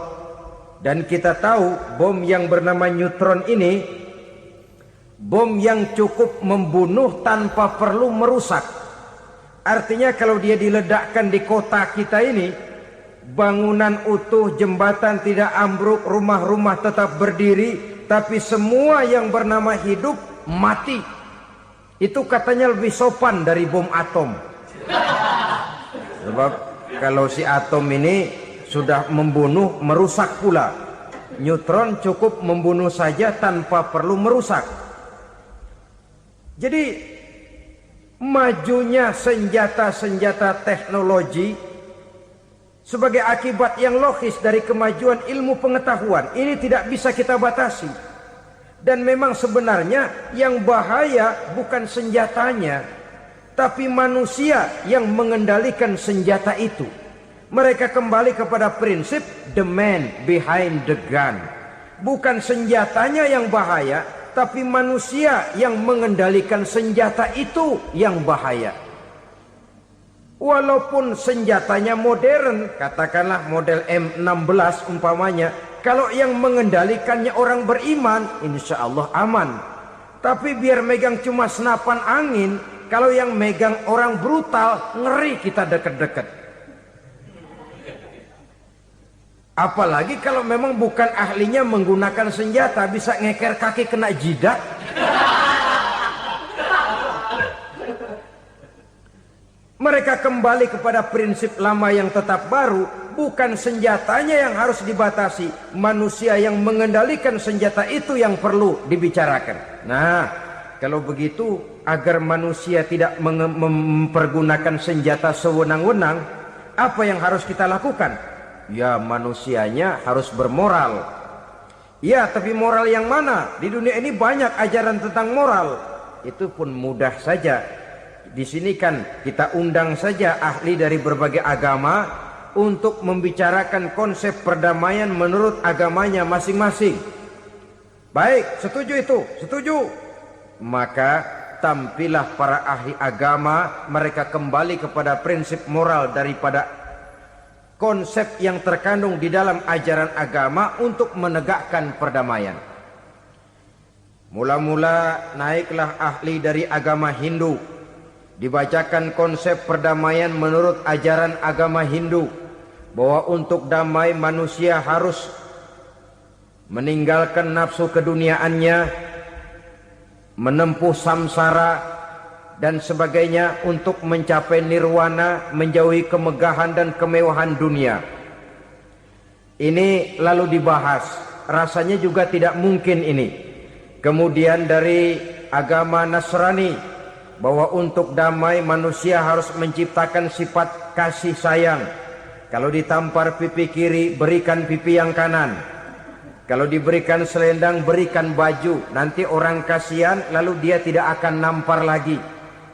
dan kita tahu bom yang bernama neutron ini bom yang cukup membunuh tanpa perlu merusak. Artinya kalau dia diledakkan di kota kita ini, bangunan utuh, jembatan tidak ambruk, rumah-rumah tetap berdiri, tapi semua yang bernama hidup mati. Itu katanya lebih sopan dari bom atom. Sebab kalau si atom ini sudah membunuh, merusak pula. Neutron cukup membunuh saja tanpa perlu merusak. Jadi majunya senjata-senjata teknologi sebagai akibat yang logis dari kemajuan ilmu pengetahuan ini tidak bisa kita batasi. Dan memang sebenarnya yang bahaya bukan senjatanya, tapi manusia yang mengendalikan senjata itu. Mereka kembali kepada prinsip the man behind the gun. Bukan senjatanya yang bahaya, tapi manusia yang mengendalikan senjata itu yang bahaya. Walaupun senjatanya modern, katakanlah model M16 umpamanya, kalau yang mengendalikannya orang beriman, insya Allah aman. Tapi biar megang cuma senapan angin, kalau yang megang orang brutal, ngeri kita deket-deket. Apalagi kalau memang bukan ahlinya menggunakan senjata, bisa ngeker kaki kena jidat. Mereka kembali kepada prinsip lama yang tetap baru, bukan senjatanya yang harus dibatasi, manusia yang mengendalikan senjata itu yang perlu dibicarakan. Nah, kalau begitu agar manusia tidak mempergunakan senjata sewenang-wenang, apa yang harus kita lakukan? Ya, manusianya harus bermoral. Ya, tapi moral yang mana? Di dunia ini banyak ajaran tentang moral. Itu pun mudah saja. Di sini kan kita undang saja ahli dari berbagai agama untuk membicarakan konsep perdamaian menurut agamanya masing-masing. Baik, setuju itu? Setuju. Maka tampillah para ahli agama, mereka kembali kepada prinsip moral daripada konsep yang terkandung di dalam ajaran agama untuk menegakkan perdamaian. Mula-mula naiklah ahli dari agama Hindu, dibacakan konsep perdamaian menurut ajaran agama Hindu, bahwa untuk damai manusia harus meninggalkan nafsu keduniaannya, menempuh samsara dan sebagainya untuk mencapai nirwana, menjauhi kemegahan dan kemewahan dunia. Ini lalu dibahas, rasanya juga tidak mungkin ini. Kemudian dari agama Nasrani, bahwa untuk damai manusia harus menciptakan sifat kasih sayang. Kalau ditampar pipi kiri, berikan pipi yang kanan. Kalau diberikan selendang, berikan baju. Nanti orang kasihan, lalu dia tidak akan nampar lagi.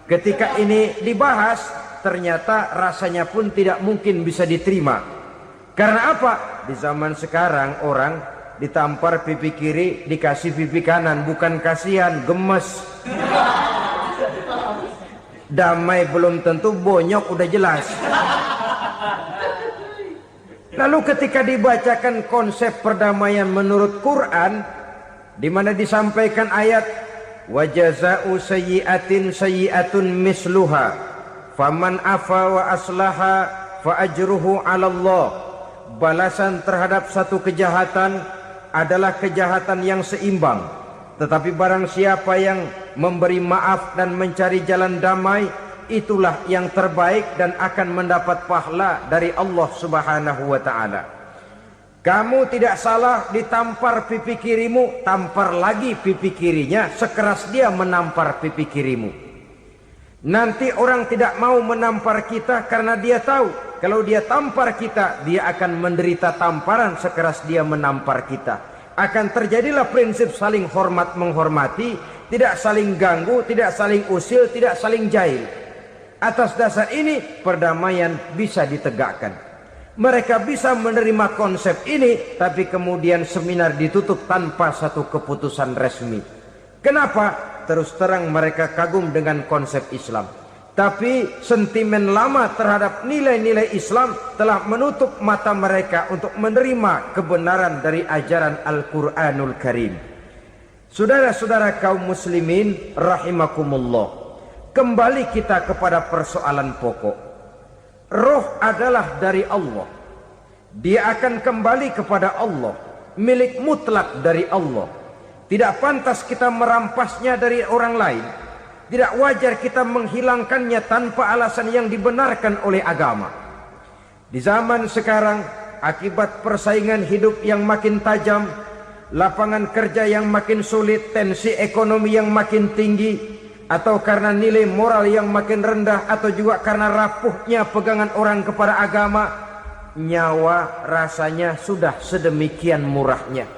Ketika ini dibahas, ternyata rasanya pun tidak mungkin bisa diterima. Karena apa? Di zaman sekarang orang ditampar pipi kiri, dikasih pipi kanan. Bukan kasihan, gemes. Damai belum tentu, bonyok udah jelas. Lalu ketika dibacakan konsep perdamaian menurut Quran, di mana disampaikan ayat wa jazaa'u sayyi'atin sayyi'atun misluha faman afa wa aslaha fa ajruhu 'ala Allah. Balasan terhadap satu kejahatan adalah kejahatan yang seimbang. Tetapi barang siapa yang memberi maaf dan mencari jalan damai, itulah yang terbaik dan akan mendapat pahala dari Allah Subhanahu wa ta'ala. Kamu tidak salah ditampar pipi kirimu, tampar lagi pipi kirinya sekeras dia menampar pipi kirimu. Nanti orang tidak mau menampar kita karena dia tahu kalau dia tampar kita, dia akan menderita tamparan sekeras dia menampar kita. Akan terjadilah prinsip saling hormat menghormati, tidak saling ganggu, tidak saling usil, tidak saling jahil. Atas dasar ini perdamaian bisa ditegakkan. Mereka bisa menerima konsep ini, tapi kemudian seminar ditutup tanpa satu keputusan resmi. Kenapa? Terus terang mereka kagum dengan konsep Islam, tapi sentimen lama terhadap nilai-nilai Islam telah menutup mata mereka untuk menerima kebenaran dari ajaran Al-Quranul Karim. Saudara-saudara kaum muslimin rahimakumullah, kembali kita kepada persoalan pokok. Roh adalah dari Allah. Dia akan kembali kepada Allah, milik mutlak dari Allah. Tidak pantas kita merampasnya dari orang lain. Tidak wajar kita menghilangkannya tanpa alasan yang dibenarkan oleh agama. Di zaman sekarang, akibat persaingan hidup yang makin tajam, lapangan kerja yang makin sulit, tensi ekonomi yang makin tinggi, atau karena nilai moral yang makin rendah, atau juga karena rapuhnya pegangan orang kepada agama, nyawa rasanya sudah sedemikian murahnya.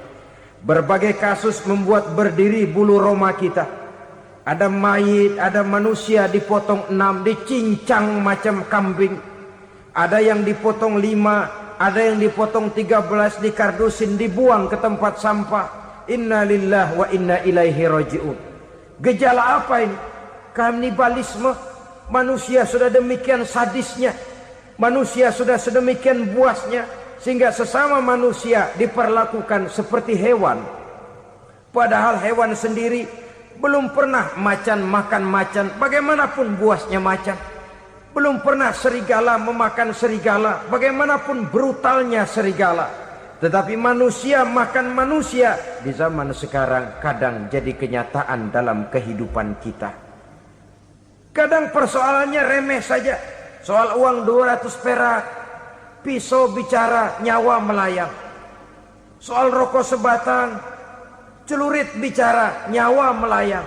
Berbagai kasus membuat berdiri bulu roma kita. Ada mayit, ada manusia dipotong 6, dicincang macam kambing. Ada yang dipotong 5, ada yang dipotong 13, dikardusin, dibuang ke tempat sampah. Inna lillahi wa inna ilaihi raji'un. Gejala apa ini? Kanibalisme. Manusia sudah demikian sadisnya, manusia sudah sedemikian buasnya, sehingga sesama manusia diperlakukan seperti hewan. Padahal hewan sendiri belum pernah macan makan macan, bagaimanapun buasnya macan. Belum pernah serigala memakan serigala, bagaimanapun brutalnya serigala. Tetapi manusia makan manusia di zaman sekarang kadang jadi kenyataan dalam kehidupan kita. Kadang persoalannya remeh saja. Soal uang 200 perak, pisau bicara, nyawa melayang. Soal rokok sebatang, celurit bicara, nyawa melayang.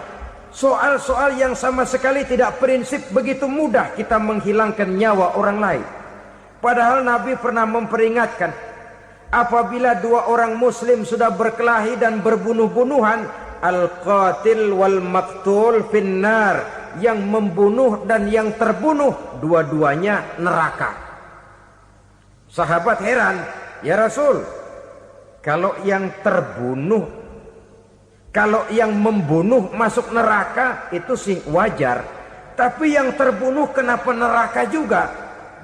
Soal-soal yang sama sekali tidak prinsip, begitu mudah kita menghilangkan nyawa orang lain. Padahal Nabi pernah memperingatkan, apabila dua orang muslim sudah berkelahi dan berbunuh-bunuhan, al-qatil wal maktul finnar, yang membunuh dan yang terbunuh dua-duanya neraka. Sahabat heran, ya Rasul, kalau yang terbunuh, kalau yang membunuh masuk neraka itu sih wajar, tapi yang terbunuh kenapa neraka juga?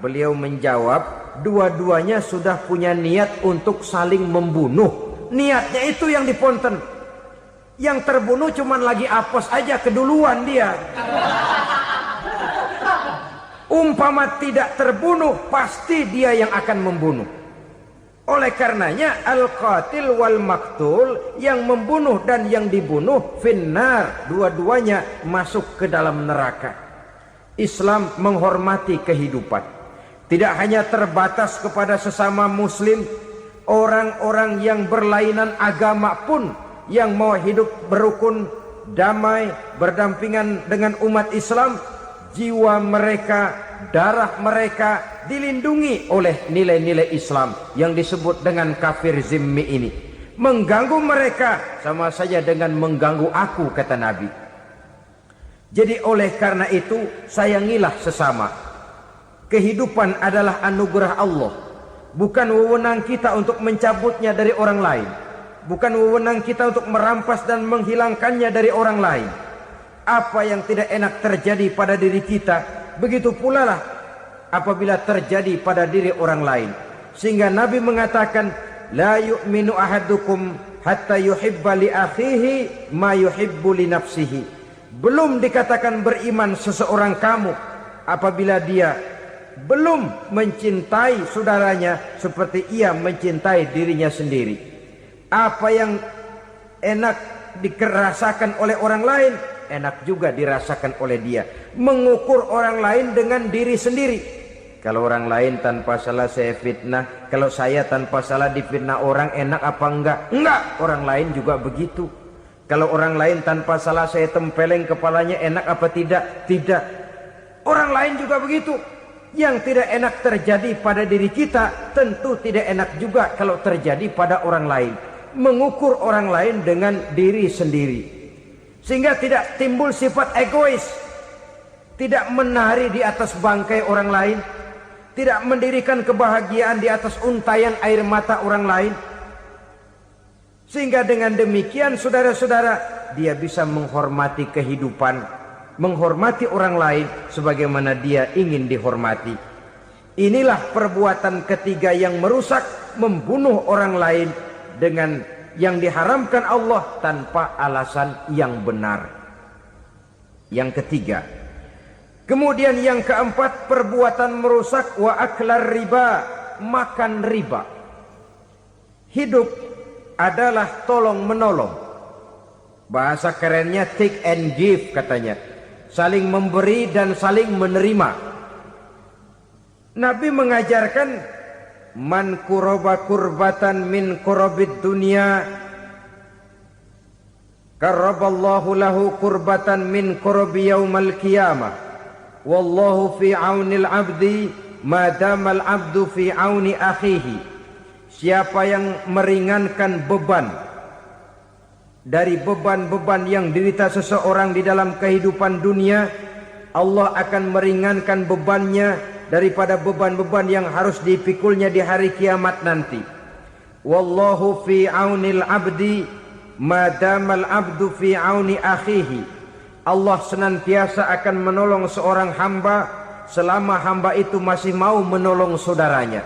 Beliau menjawab, dua-duanya sudah punya niat untuk saling membunuh. Niatnya itu yang diponten. Yang terbunuh cuman lagi apes aja, keduluan dia. Umpama tidak terbunuh, pasti dia yang akan membunuh. Oleh karenanya al-qatil wal maktul, yang membunuh dan yang dibunuh finnar, dua-duanya masuk ke dalam neraka. Islam menghormati kehidupan. Tidak hanya terbatas kepada sesama muslim, orang-orang yang berlainan agama pun yang mau hidup berukun, damai, berdampingan dengan umat Islam, jiwa mereka, darah mereka dilindungi oleh nilai-nilai Islam yang disebut dengan kafir zimmi ini. Mengganggu mereka sama saja dengan mengganggu aku, kata Nabi. Jadi oleh karena itu, sayangilah sesama. Kehidupan adalah anugerah Allah, bukan wewenang kita untuk mencabutnya dari orang lain. Bukan wewenang kita untuk merampas dan menghilangkannya dari orang lain. Apa yang tidak enak terjadi pada diri kita, begitu pula lah apabila terjadi pada diri orang lain. Sehingga Nabi mengatakan, la yu'minu ahadukum hatta yuhibba li akhihi ma yuhibbu li nafsihi. Belum dikatakan beriman seseorang kamu apabila dia belum mencintai saudaranya seperti ia mencintai dirinya sendiri. Apa yang enak dirasakan oleh orang lain, enak juga dirasakan oleh dia. Mengukur orang lain dengan diri sendiri. Kalau orang lain tanpa salah saya fitnah, kalau saya tanpa salah difitnah orang, enak apa enggak? Enggak, orang lain juga begitu. Kalau orang lain tanpa salah saya tempeleng kepalanya, enak apa tidak? Tidak. Orang lain juga begitu. Yang tidak enak terjadi pada diri kita, tentu tidak enak juga kalau terjadi pada orang lain. Mengukur orang lain dengan diri sendiri, sehingga tidak timbul sifat egois, tidak menari di atas bangkai orang lain, tidak mendirikan kebahagiaan di atas untayan air mata orang lain. Sehingga dengan demikian saudara-saudara, dia bisa menghormati kehidupan, menghormati orang lain sebagaimana dia ingin dihormati. Inilah perbuatan ketiga yang merusak, membunuh orang lain dengan yang diharamkan Allah tanpa alasan yang benar. Yang ketiga. Kemudian yang keempat, perbuatan merusak wa aklar riba, makan riba. Hidup adalah tolong menolong. Bahasa kerennya take and give katanya. Saling memberi dan saling menerima. Nabi mengajarkan, man kuraba kurbatan min kurabid dunya karaballahu lahu kurbatan min kurabi yaumal qiyamah wallahu fi aunil abdi madamal abdu fi auni akhihi. Siapa yang meringankan beban dari beban-beban yang diderita seseorang di dalam kehidupan dunia, Allah akan meringankan bebannya daripada beban-beban yang harus dipikulnya di hari kiamat nanti. Wallahu fi aunil abdi Madamal abdu fi auni akhihi, Allah senantiasa akan menolong seorang hamba selama hamba itu masih mau menolong saudaranya.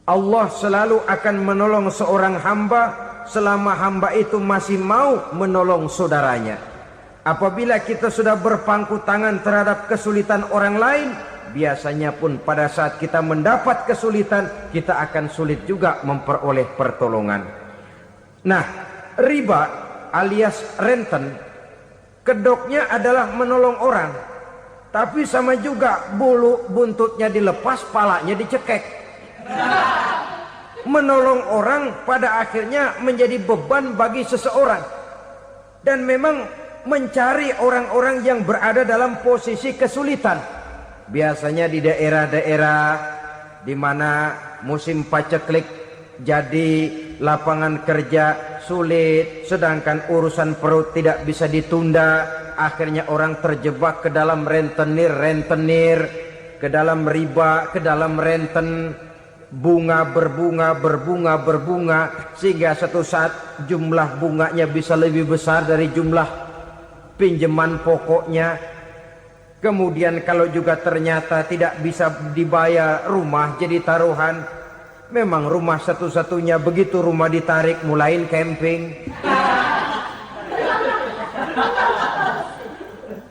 Allah selalu akan menolong seorang hamba selama hamba itu masih mau menolong saudaranya. Apabila kita sudah berpangku tangan terhadap kesulitan orang lain, biasanya pun pada saat kita mendapat kesulitan, kita akan sulit juga memperoleh pertolongan. Nah, riba alias renten, kedoknya adalah menolong orang, tapi sama juga bulu buntutnya dilepas, palanya dicekek. Menolong orang pada akhirnya menjadi beban bagi seseorang, dan memang mencari orang-orang yang berada dalam posisi kesulitan. Biasanya di daerah-daerah di mana musim paceklik, jadi lapangan kerja sulit, sedangkan urusan perut tidak bisa ditunda. Akhirnya orang terjebak ke dalam rentenir, ke dalam riba, ke dalam renten. Bunga berbunga, sehingga satu saat jumlah bunganya bisa lebih besar dari jumlah pinjaman pokoknya. Kemudian kalau juga ternyata tidak bisa dibayar, rumah jadi taruhan. Memang rumah satu-satunya, begitu rumah ditarik mulain camping.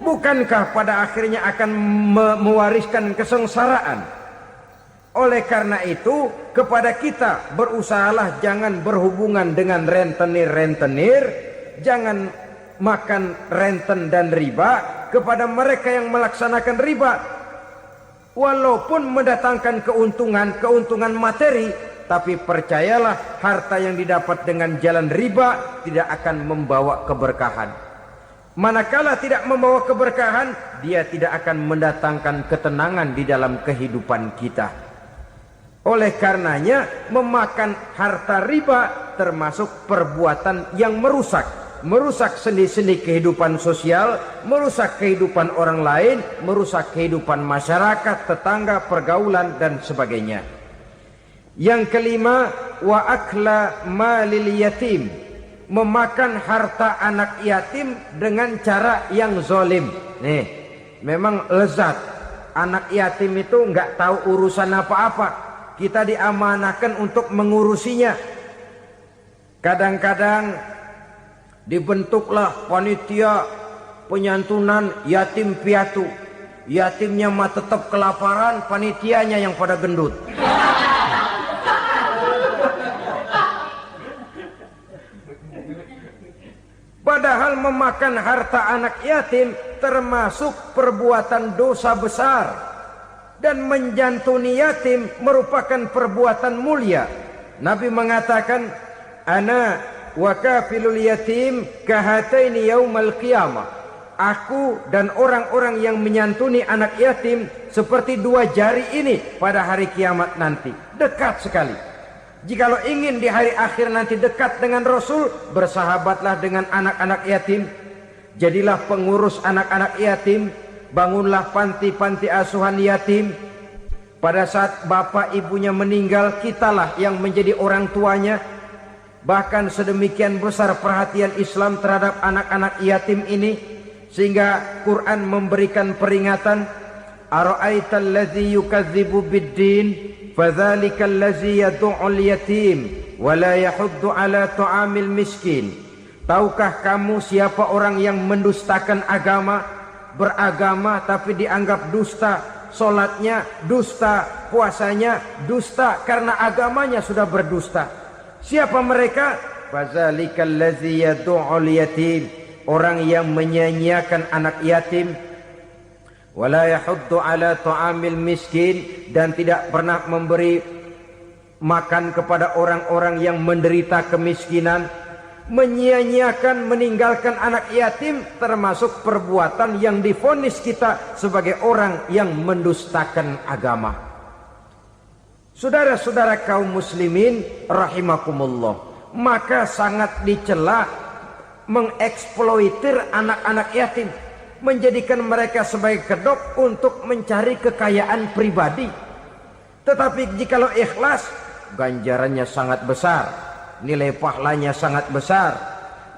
Bukankah pada akhirnya akan mewariskan kesengsaraan? Oleh karena itu, kepada kita berusahalah jangan berhubungan dengan rentenir, jangan makan renten dan riba. Kepada mereka yang melaksanakan riba, walaupun mendatangkan keuntungan materi, tapi percayalah, harta yang didapat dengan jalan riba tidak akan membawa keberkahan. Manakala tidak membawa keberkahan, dia tidak akan mendatangkan ketenangan di dalam kehidupan kita. Oleh karenanya, memakan harta riba termasuk perbuatan yang merusak sendi-sendi kehidupan sosial, merusak kehidupan orang lain, merusak kehidupan masyarakat, tetangga, pergaulan, dan sebagainya. Yang kelima, wa akla malil yatim, memakan harta anak yatim dengan cara yang zalim. Nih, memang lezat. Anak yatim itu nggak tahu urusan apa-apa. Kita diamanahkan untuk mengurusinya. Kadang-kadang dibentuklah panitia penyantunan yatim piatu. Yatimnya mah tetap kelaparan, panitianya yang pada gendut. Padahal memakan harta anak yatim termasuk perbuatan dosa besar. Dan menjantuni yatim merupakan perbuatan mulia. Nabi mengatakan, ana wa kafilul yatim kahataini yaumal qiyamah. Aku dan orang-orang yang menyantuni anak yatim seperti dua jari ini pada hari kiamat nanti. Dekat sekali. Jikalau ingin di hari akhir nanti dekat dengan Rasul, bersahabatlah dengan anak-anak yatim. Jadilah pengurus anak-anak yatim. Bangunlah panti-panti asuhan yatim. Pada saat bapak ibunya meninggal, kitalah yang menjadi orang tuanya. Bahkan sedemikian besar perhatian Islam terhadap anak-anak yatim ini, sehingga Quran memberikan peringatan, ara'aital ladzi yukadzibu biddin fadzalikal ladzi yad'ul yatim wa la yahuddu ala ta'amil miskin. Tahukah kamu siapa orang yang mendustakan agama? Beragama tapi dianggap dusta, solatnya dusta, puasanya dusta, karena agamanya sudah berdusta. Siapa mereka? Fazalikal ladzi yad'ul yatim, orang yang menyia-nyiakan anak yatim. Wala yahuddu ala ta'amil miskin, dan tidak pernah memberi makan kepada orang-orang yang menderita kemiskinan. Menyia-nyiakan, meninggalkan anak yatim termasuk perbuatan yang divonis kita sebagai orang yang mendustakan agama. Saudara-saudara kaum muslimin rahimakumullah, maka sangat dicela mengeksploitir anak-anak yatim, menjadikan mereka sebagai kedok untuk mencari kekayaan pribadi. Tetapi jikalau ikhlas, ganjarannya sangat besar. nilai pahalanya sangat besar.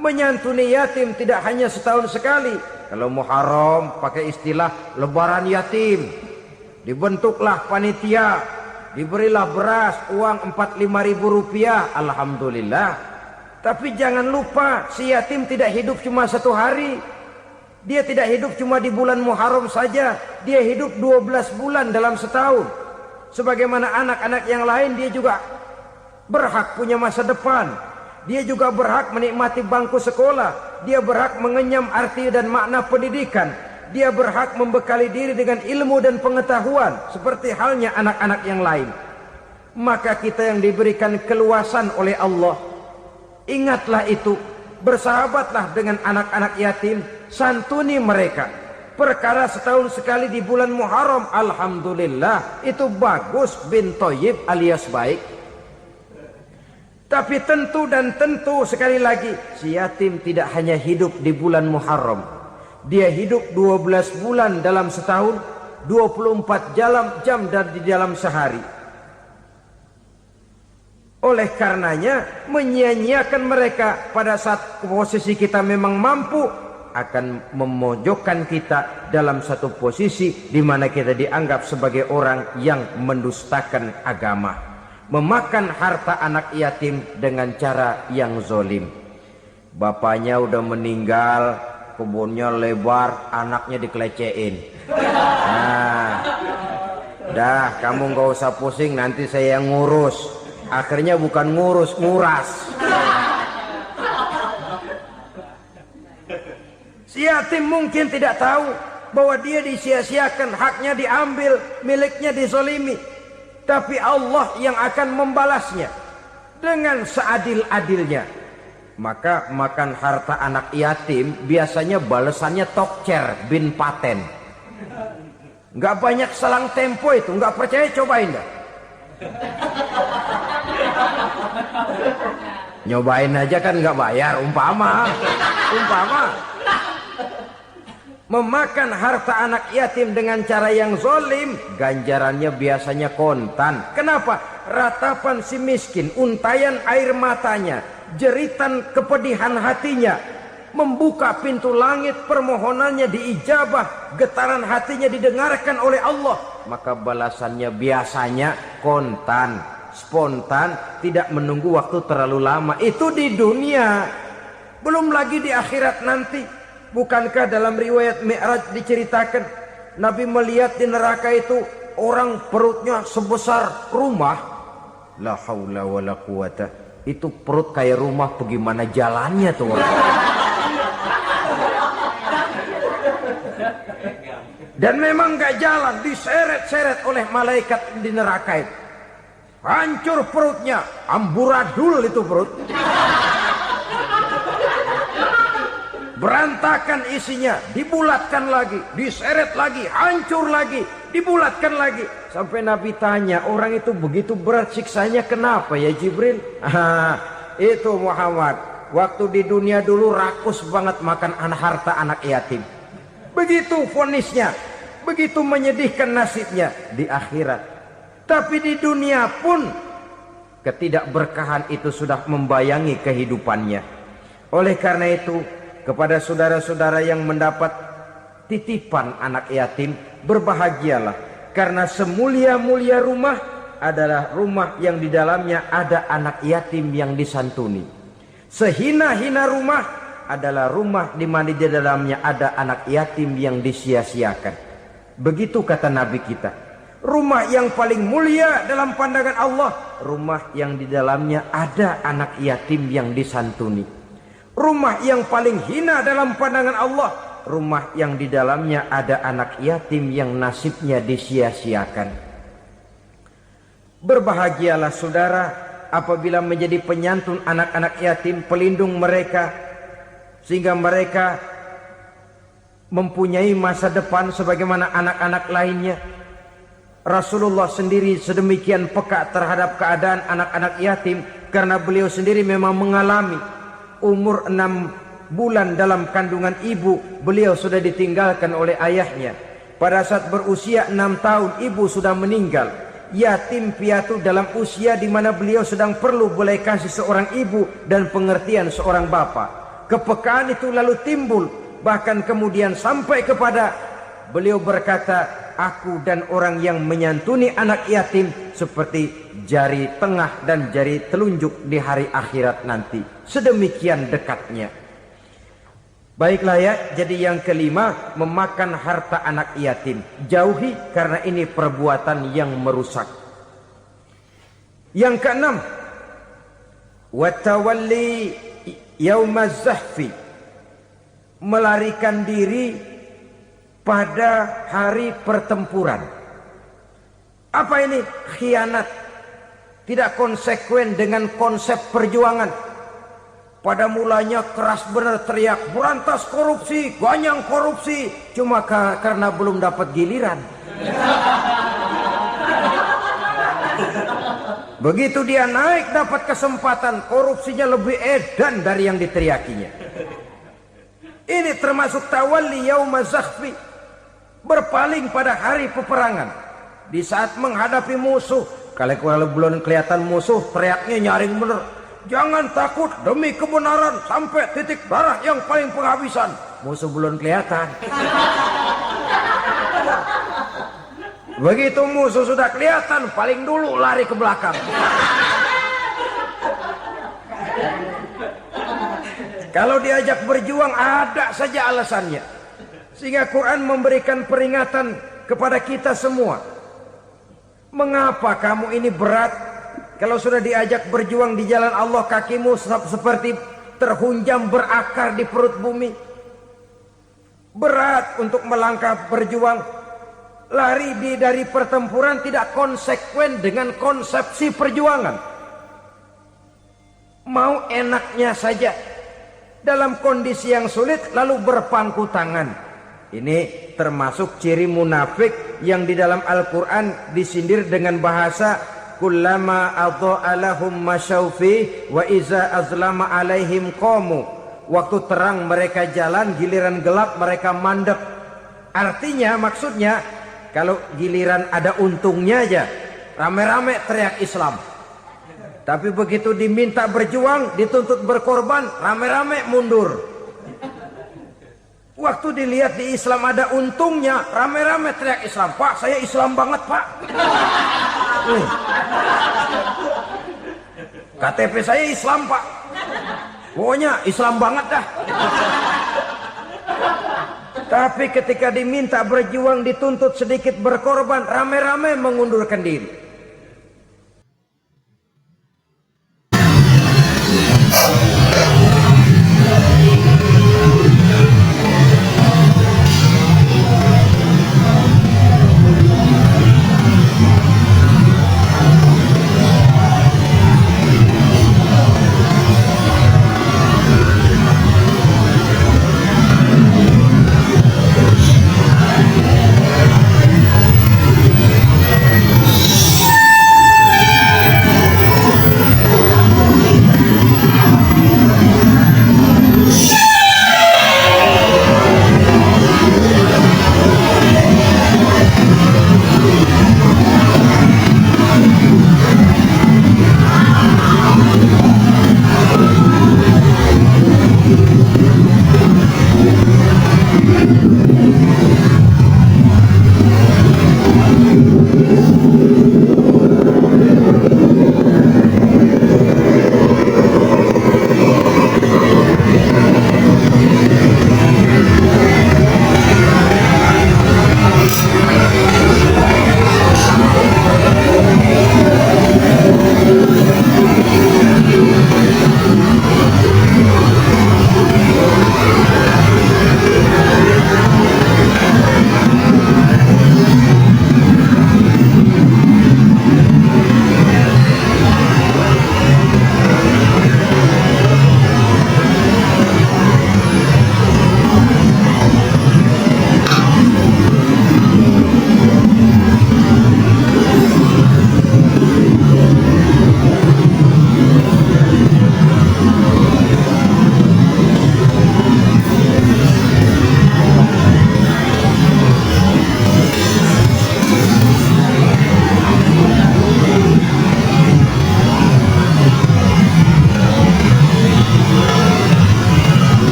Menyantuni yatim tidak hanya setahun sekali. Kalau Muharram pakai istilah lebaran yatim. Dibentuklah panitia, diberilah beras, uang 45.000 rupiah, alhamdulillah. Tapi jangan lupa, si yatim tidak hidup cuma satu hari. Dia tidak hidup cuma di bulan Muharram saja. Dia hidup 12 bulan dalam setahun. Sebagaimana anak-anak yang lain, dia juga berhak punya masa depan. Dia juga berhak menikmati bangku sekolah. Dia berhak mengenyam arti dan makna pendidikan. Dia berhak membekali diri dengan ilmu dan pengetahuan seperti halnya anak-anak yang lain. Maka kita yang diberikan keluasan oleh Allah, ingatlah itu, bersahabatlah dengan anak-anak yatim, santuni mereka. Perkara setahun sekali di bulan Muharram, alhamdulillah, itu bagus bin Thayyib alias baik. Tapi tentu dan tentu sekali lagi, si yatim tidak hanya hidup di bulan Muharram. Dia hidup 12 bulan dalam setahun, 24 jam dan di dalam sehari. Oleh karenanya, menyia-nyiakan mereka pada saat posisi kita memang mampu akan memojokkan kita dalam satu posisi di mana kita dianggap sebagai orang yang mendustakan agama. Memakan harta anak yatim dengan cara yang zolim. Bapaknya udah meninggal, kebunnya lebar, anaknya dikelecehin. Nah, dah kamu gak usah pusing, nanti saya yang ngurus. Akhirnya bukan ngurus, nguras. Si yatim mungkin tidak tahu bahwa dia disia-siakan, haknya diambil, miliknya dizolimi. Tapi Allah yang akan membalasnya dengan seadil-adilnya. Maka makan harta anak yatim biasanya balasannya tokcer bin paten. Nggak banyak selang tempo itu, nggak percaya cobain dah. Nyobain aja kan nggak bayar, umpama. Memakan harta anak yatim dengan cara yang zolim, ganjarannya biasanya kontan. Kenapa? Ratapan si miskin, untayan air matanya, jeritan kepedihan hatinya, membuka pintu langit, permohonannya diijabah, getaran hatinya didengarkan oleh Allah. Maka balasannya biasanya kontan, spontan, tidak menunggu waktu terlalu lama. Itu di dunia, belum lagi di akhirat nanti. Bukankah dalam riwayat Mi'raj diceritakan Nabi melihat di neraka itu orang perutnya sebesar rumah. La haula wala quwata. Itu perut kayak rumah, bagaimana jalannya tuh orang. Dan memang gak jalan, diseret-seret oleh malaikat di neraka itu. Hancur perutnya, amburadul itu perut. Berantakan isinya, dibulatkan lagi, diseret lagi, hancur lagi, dibulatkan lagi. Sampai Nabi tanya, orang itu begitu berat siksanya kenapa ya Jibril? Itu Muhammad, waktu di dunia dulu rakus banget makan harta anak yatim. Begitu vonisnya, begitu menyedihkan nasibnya di akhirat. Tapi di dunia pun ketidakberkahan itu sudah membayangi kehidupannya. Oleh karena itu, kepada saudara-saudara yang mendapat titipan anak yatim, berbahagialah, karena semulia-mulia rumah adalah rumah yang di dalamnya ada anak yatim yang disantuni. Sehina-hina rumah adalah rumah di mana di dalamnya ada anak yatim yang disia-siakan. Begitu kata Nabi kita. Rumah yang paling mulia dalam pandangan Allah, rumah yang di dalamnya ada anak yatim yang disantuni. Rumah yang paling hina dalam pandangan Allah, rumah yang di dalamnya ada anak yatim yang nasibnya disia-siakan. Berbahagialah saudara apabila menjadi penyantun anak-anak yatim, pelindung mereka, sehingga mereka mempunyai masa depan sebagaimana anak-anak lainnya. Rasulullah sendiri sedemikian peka terhadap keadaan anak-anak yatim karena beliau sendiri memang mengalami. Umur 6 bulan dalam kandungan ibu, beliau sudah ditinggalkan oleh ayahnya. Pada saat berusia 6 tahun, ibu sudah meninggal. yatim piatu dalam usia di mana beliau sedang perlu belas kasih seorang ibu dan pengertian seorang bapak. Kepekaan itu lalu timbul, bahkan kemudian sampai kepada beliau berkata, aku dan orang yang menyantuni anak yatim seperti jari tengah dan jari telunjuk di hari akhirat nanti. Sedemikian dekatnya. Baiklah ya, jadi yang kelima, memakan harta anak yatim. Jauhi karena ini perbuatan yang merusak. Yang keenam, watawalli yaumaz zahfi, melarikan diri pada hari pertempuran. Apa ini? Khianat. Tidak konsekuen dengan konsep perjuangan. Pada mulanya keras benar teriak, berantas korupsi, ganyang korupsi. Cuma karena belum dapat giliran. Begitu dia naik dapat kesempatan, korupsinya lebih edan dari yang diteriakinya. Ini termasuk tawalli yaumaz zahfi, berpaling pada hari peperangan. Di saat menghadapi musuh, kalau belum kelihatan musuh, teriaknya nyaring bener. Jangan takut demi kebenaran sampai titik darah yang paling penghabisan. Musuh belum kelihatan. Begitu musuh sudah kelihatan, paling dulu lari ke belakang. Kalau diajak berjuang ada saja alasannya. Sehingga Quran memberikan peringatan kepada kita semua. Mengapa kamu ini berat? Kalau sudah diajak berjuang di jalan Allah, kakimu seperti terhunjam berakar di perut bumi. Berat untuk melangkah berjuang. Lari dari pertempuran tidak konsekuen dengan konsepsi perjuangan. Mau enaknya saja. Dalam kondisi yang sulit lalu berpangku tangan. Ini termasuk ciri munafik yang di dalam Al-Quran disindir dengan bahasa kullama adha'a lahum masyaufi wa iza azlama alaihim qamu. Waktu terang mereka jalan, giliran gelap mereka mandek. Artinya, maksudnya, kalau giliran ada untungnya aja, rame-rame teriak Islam. Tapi begitu diminta berjuang, dituntut berkorban, rame-rame mundur. Waktu dilihat di Islam ada untungnya, rame-rame teriak Islam. Pak, saya Islam banget, Pak. KTP saya Islam, Pak. Pokoknya Islam banget dah. Tapi ketika diminta berjuang, dituntut sedikit berkorban, rame-rame mengundurkan diri.